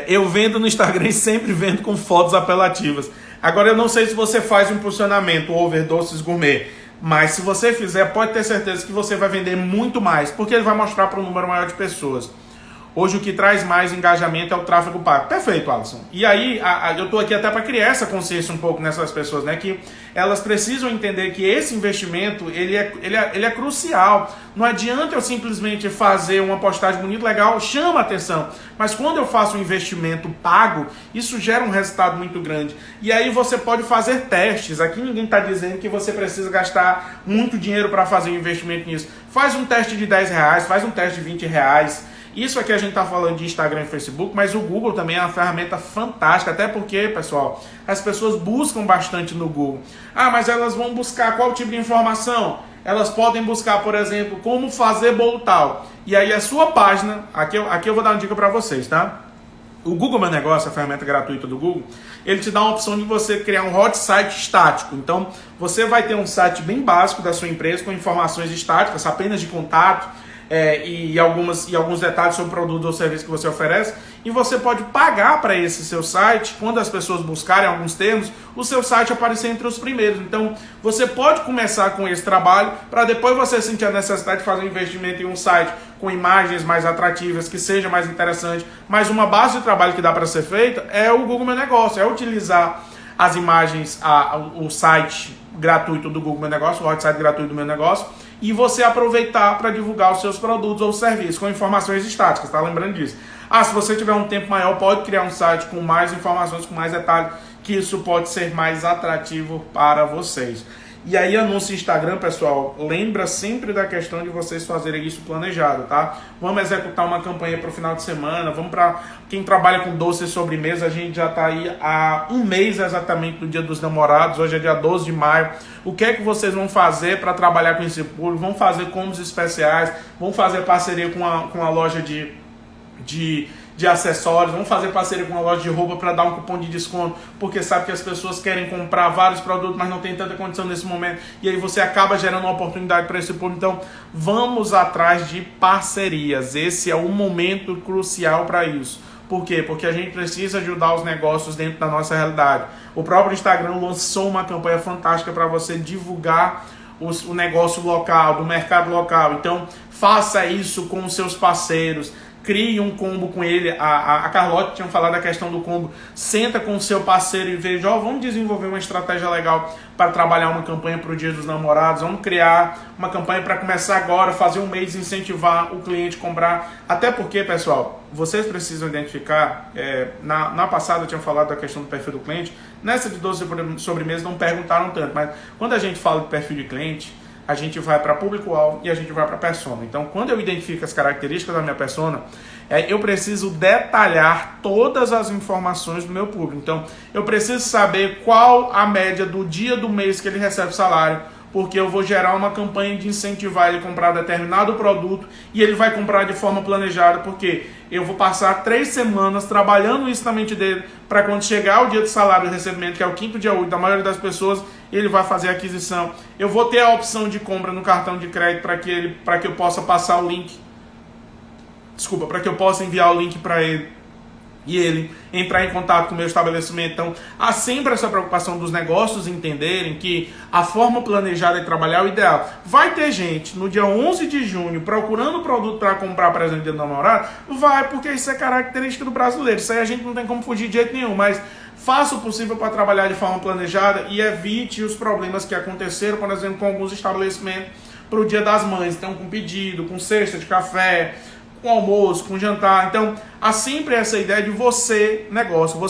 Eu vendo no Instagram e sempre vendo com fotos apelativas. Agora eu não sei se você faz um impulsionamento Overdoces Gourmet. Mas se você fizer, pode ter certeza que você vai vender muito mais. Porque ele vai mostrar para um número maior de pessoas. Hoje o que traz mais engajamento é o tráfego pago. Perfeito, Alisson. E aí, eu estou aqui até para criar essa consciência um pouco nessas pessoas, né? Que elas precisam entender que esse investimento, ele é crucial. Não adianta eu simplesmente fazer uma postagem bonita, legal, chama a atenção. Mas quando eu faço um investimento pago, isso gera um resultado muito grande. E aí você pode fazer testes. Aqui ninguém está dizendo que você precisa gastar muito dinheiro para fazer um investimento nisso. Faz um teste de R$10, faz um teste de R$20. Isso aqui a gente está falando de Instagram e Facebook, mas o Google também é uma ferramenta fantástica, até porque, pessoal, as pessoas buscam bastante no Google. Ah, mas elas vão buscar qual tipo de informação? Elas podem buscar, por exemplo, como fazer bolo tal. E aí a sua página, aqui eu vou dar uma dica para vocês, tá? O Google Meu Negócio, a ferramenta gratuita do Google, ele te dá uma opção de você criar um hot site estático. Então, você vai ter um site bem básico da sua empresa com informações estáticas, apenas de contato, e alguns detalhes sobre o produto ou serviço que você oferece, e você pode pagar para esse seu site, quando as pessoas buscarem alguns termos, o seu site aparecer entre os primeiros. Então, você pode começar com esse trabalho, para depois você sentir a necessidade de fazer um investimento em um site com imagens mais atrativas, que seja mais interessante. Mas uma base de trabalho que dá para ser feita é o Google Meu Negócio, é utilizar as imagens, o site gratuito do Google Meu Negócio, o hot site gratuito do Meu Negócio, e você aproveitar para divulgar os seus produtos ou serviços com informações estáticas, tá? Lembrando disso. Se você tiver um tempo maior, pode criar um site com mais informações, com mais detalhes, que isso pode ser mais atrativo para vocês. E aí anúncio Instagram, pessoal, lembra sempre da questão de vocês fazerem isso planejado, tá? Vamos executar uma campanha para o final de semana, vamos para quem trabalha com doce e sobremesa, a gente já tá aí há um mês exatamente do Dia dos Namorados, hoje é dia 12 de maio. O que é que vocês vão fazer para trabalhar com esse público? Vão fazer combos especiais, vão fazer parceria com a loja de acessórios, vamos fazer parceria com uma loja de roupa para dar um cupom de desconto, porque sabe que as pessoas querem comprar vários produtos, mas não tem tanta condição nesse momento, e aí você acaba gerando uma oportunidade para esse público. Então vamos atrás de parcerias, esse é o momento crucial para isso. Por quê? Porque a gente precisa ajudar os negócios dentro da nossa realidade. O próprio Instagram lançou uma campanha fantástica para você divulgar o negócio local, do mercado local. Então faça isso com os seus parceiros, crie um combo com ele. A Carlota tinha falado da questão do combo. Senta com o seu parceiro e veja, vamos desenvolver uma estratégia legal para trabalhar uma campanha para o Dia dos Namorados. Vamos criar uma campanha para começar agora, fazer um mês, incentivar o cliente a comprar. Até porque, pessoal, vocês precisam identificar, na passada eu tinha falado da questão do perfil do cliente, nessa de 12 sobremesas não perguntaram tanto, mas quando a gente fala de perfil de cliente, a gente vai para público-alvo e a gente vai para persona. Então, quando eu identifico as características da minha persona, eu preciso detalhar todas as informações do meu público. Então, eu preciso saber qual a média do dia do mês que ele recebe salário, porque eu vou gerar uma campanha de incentivar ele a comprar determinado produto e ele vai comprar de forma planejada, porque eu vou passar 3 semanas trabalhando isso na mente dele, para quando chegar o dia do salário e recebimento, que é o 5º dia útil da maioria das pessoas, ele vai fazer a aquisição. Eu vou ter a opção de compra no cartão de crédito para que eu possa passar o link. Desculpa, para que eu possa enviar o link para ele e ele entrar em contato com o meu estabelecimento. Então, há sempre essa preocupação dos negócios entenderem que a forma planejada de trabalhar é o ideal. Vai ter gente no dia 11 de junho procurando produto para comprar presente de namorado? Vai, porque isso é característica do brasileiro. Isso aí a gente não tem como fugir de jeito nenhum, mas faça o possível para trabalhar de forma planejada e evite os problemas que aconteceram, por exemplo, com alguns estabelecimentos para o Dia das Mães. Então, com pedido, com cesta de café, com almoço, com jantar. Então, há sempre essa ideia de você, negócio,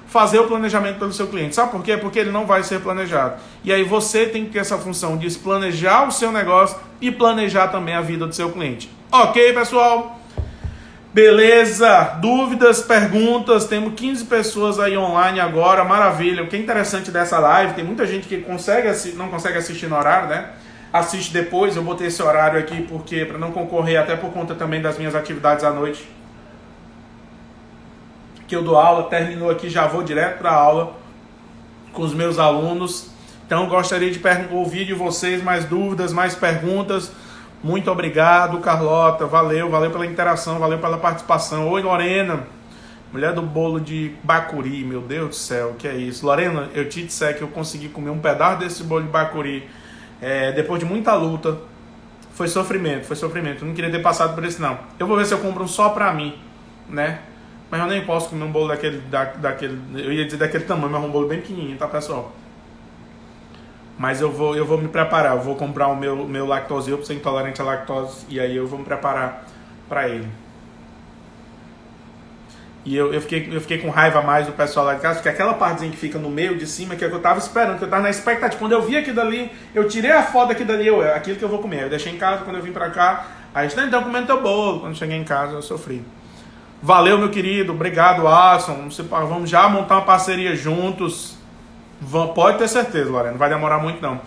fazer o planejamento pelo seu cliente. Sabe por quê? Porque ele não vai ser planejado. E aí você tem que ter essa função de planejar o seu negócio e planejar também a vida do seu cliente. Ok, pessoal? Beleza? Dúvidas, perguntas? Temos 15 pessoas aí online agora, maravilha. O que é interessante dessa live, tem muita gente que não consegue assistir no horário, né? Assiste depois, eu botei esse horário aqui porque para não concorrer, até por conta também das minhas atividades à noite. Que eu dou aula, terminou aqui, já vou direto para a aula com os meus alunos. Então gostaria de ouvir de vocês mais dúvidas, mais perguntas. Muito obrigado, Carlota, valeu pela interação, valeu pela participação. Oi, Lorena, mulher do bolo de bacuri, meu Deus do céu, que é isso? Lorena, eu te disser que eu consegui comer um pedaço desse bolo de bacuri. Depois de muita luta, foi sofrimento, eu não queria ter passado por isso não. Eu vou ver se eu compro um só pra mim, né? Mas eu nem posso comer um bolo daquele, eu ia dizer daquele tamanho, mas um bolo bem pequenininho, tá, pessoal? Mas eu vou me preparar, eu vou comprar o meu lactose, eu sou intolerante à lactose, e aí eu vou me preparar pra ele. E eu fiquei com raiva mais do pessoal lá de casa, porque aquela partezinha que fica no meio de cima, que é que eu tava esperando, que eu tava na expectativa. Quando eu vi aquilo dali, eu tirei a foto daquilo dali, aquilo que eu vou comer. Eu deixei em casa, quando eu vim pra cá, aí eu então comendo teu bolo. Quando eu cheguei em casa, eu sofri. Valeu, meu querido, obrigado, Alisson. Vamos já montar uma parceria juntos. Pode ter certeza, Lorena, não vai demorar muito não.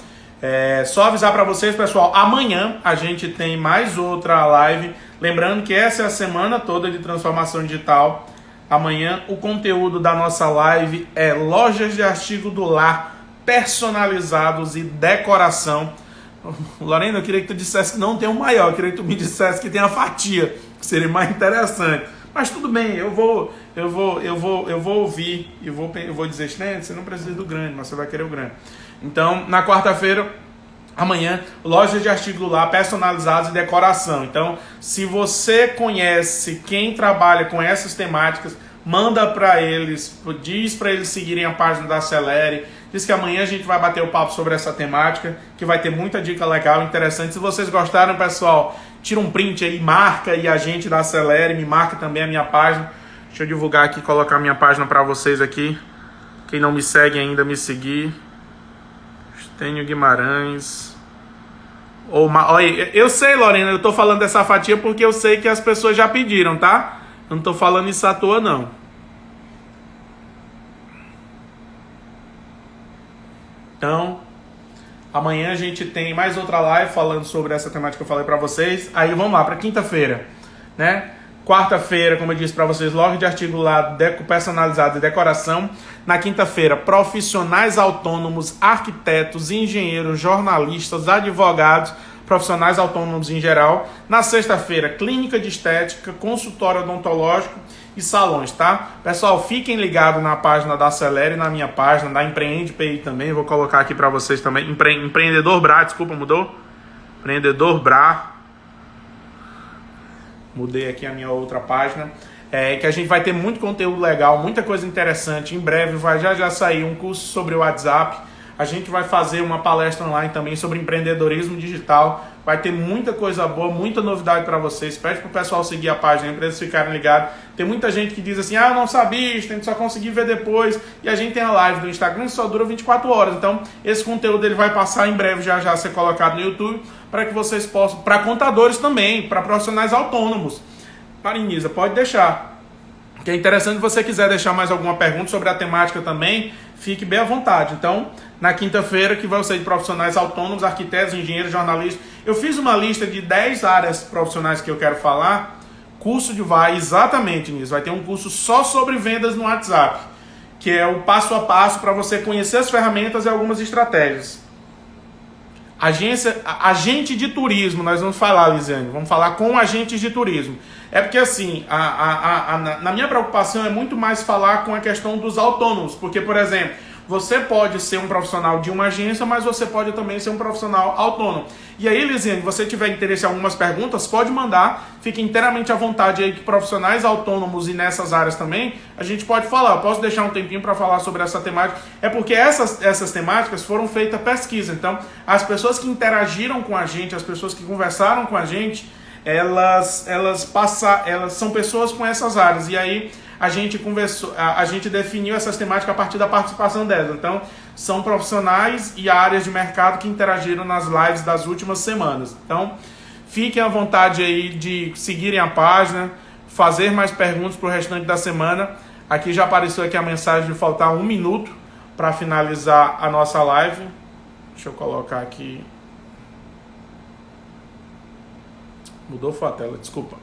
Só avisar pra vocês, pessoal, amanhã a gente tem mais outra live. Lembrando que essa é a semana toda de transformação digital. Amanhã o conteúdo da nossa live é lojas de artigo do lar personalizados e decoração. Lorena, eu queria que tu dissesse que não tem um maior, eu queria que tu me dissesse que tem a fatia, que seria mais interessante. Mas tudo bem, eu vou ouvir e vou dizer, né, você não precisa do grande, mas você vai querer o grande. Então, na quarta-feira, amanhã, lojas de artigo do lar personalizados e decoração. Então, se você conhece quem trabalha com essas temáticas, manda para eles, diz para eles seguirem a página da Acelere, diz que amanhã a gente vai bater o papo sobre essa temática, que vai ter muita dica legal, interessante. Se vocês gostaram, pessoal, tira um print aí, marca aí a gente da Acelere, me marca também a minha página. Deixa eu divulgar aqui, colocar a minha página para vocês aqui. Quem não me segue ainda, me seguir. Estênio Guimarães. Olha, eu sei, Lorena, eu tô falando dessa fatia porque eu sei que as pessoas já pediram, tá? Eu não tô falando isso à toa, não. Então, amanhã a gente tem mais outra live falando sobre essa temática que eu falei pra vocês. Aí vamos lá, pra quinta-feira, né? Quarta-feira, como eu disse para vocês, logo de artigo lá, personalizado e decoração. Na quinta-feira, profissionais autônomos, arquitetos, engenheiros, jornalistas, advogados, profissionais autônomos em geral. Na sexta-feira, clínica de estética, consultório odontológico e salões, tá? Pessoal, fiquem ligados na página da Acelere, na minha página, da Empreende PI também. Vou colocar aqui para vocês também. Empreendedor Bra, desculpa, mudou? Empreendedor Bra. Mudei aqui a minha outra página. Que a gente vai ter muito conteúdo legal, muita coisa interessante. Em breve vai já sair um curso sobre o WhatsApp. A gente vai fazer uma palestra online também sobre empreendedorismo digital. Vai ter muita coisa boa, muita novidade para vocês. Pede para o pessoal seguir a página para eles ficarem ligados. Tem muita gente que diz assim, eu não sabia, tem que só conseguir ver depois. E a gente tem a live do Instagram que só dura 24 horas. Então, esse conteúdo ele vai passar em breve já a ser colocado no YouTube para que vocês possam, para contadores também, para profissionais autônomos. Marinisa, pode deixar. Que é interessante, se você quiser deixar mais alguma pergunta sobre a temática também, fique bem à vontade. Então, na quinta-feira, que vai ser de profissionais autônomos, arquitetos, engenheiros, jornalistas. Eu fiz uma lista de 10 áreas profissionais que eu quero falar. Curso vai exatamente nisso. Vai ter um curso só sobre vendas no WhatsApp, que é o passo a passo para você conhecer as ferramentas e algumas estratégias. Agente de turismo, nós vamos falar, Lisiane, vamos falar com agentes de turismo. É porque assim, na minha preocupação é muito mais falar com a questão dos autônomos, porque, por exemplo, você pode ser um profissional de uma agência, mas você pode também ser um profissional autônomo. E aí, Lisiane, se você tiver interesse em algumas perguntas, pode mandar, fique inteiramente à vontade aí que profissionais autônomos e nessas áreas também, a gente pode falar. Eu posso deixar um tempinho para falar sobre essa temática, é porque essas temáticas foram feitas pesquisa. Então, as pessoas que interagiram com a gente, as pessoas que conversaram com a gente, elas são pessoas com essas áreas. E aí a gente conversou, a gente definiu essas temáticas a partir da participação delas. Então, são profissionais e áreas de mercado que interagiram nas lives das últimas semanas. Então, fiquem à vontade aí de seguirem a página, fazer mais perguntas para o restante da semana. Aqui já apareceu aqui a mensagem de faltar 1 minuto para finalizar a nossa live. Deixa eu colocar aqui. Mudou a tela, desculpa.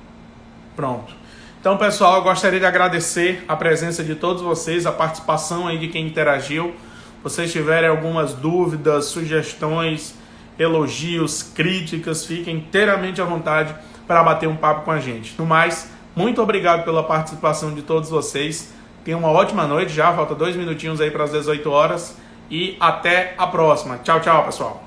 Pronto. Então, pessoal, eu gostaria de agradecer a presença de todos vocês, a participação aí de quem interagiu. Se vocês tiverem algumas dúvidas, sugestões, elogios, críticas, fiquem inteiramente à vontade para bater um papo com a gente. No mais, muito obrigado pela participação de todos vocês. Tenham uma ótima noite já, falta 2 minutinhos aí para as 18 horas. E até a próxima. Tchau, tchau, pessoal.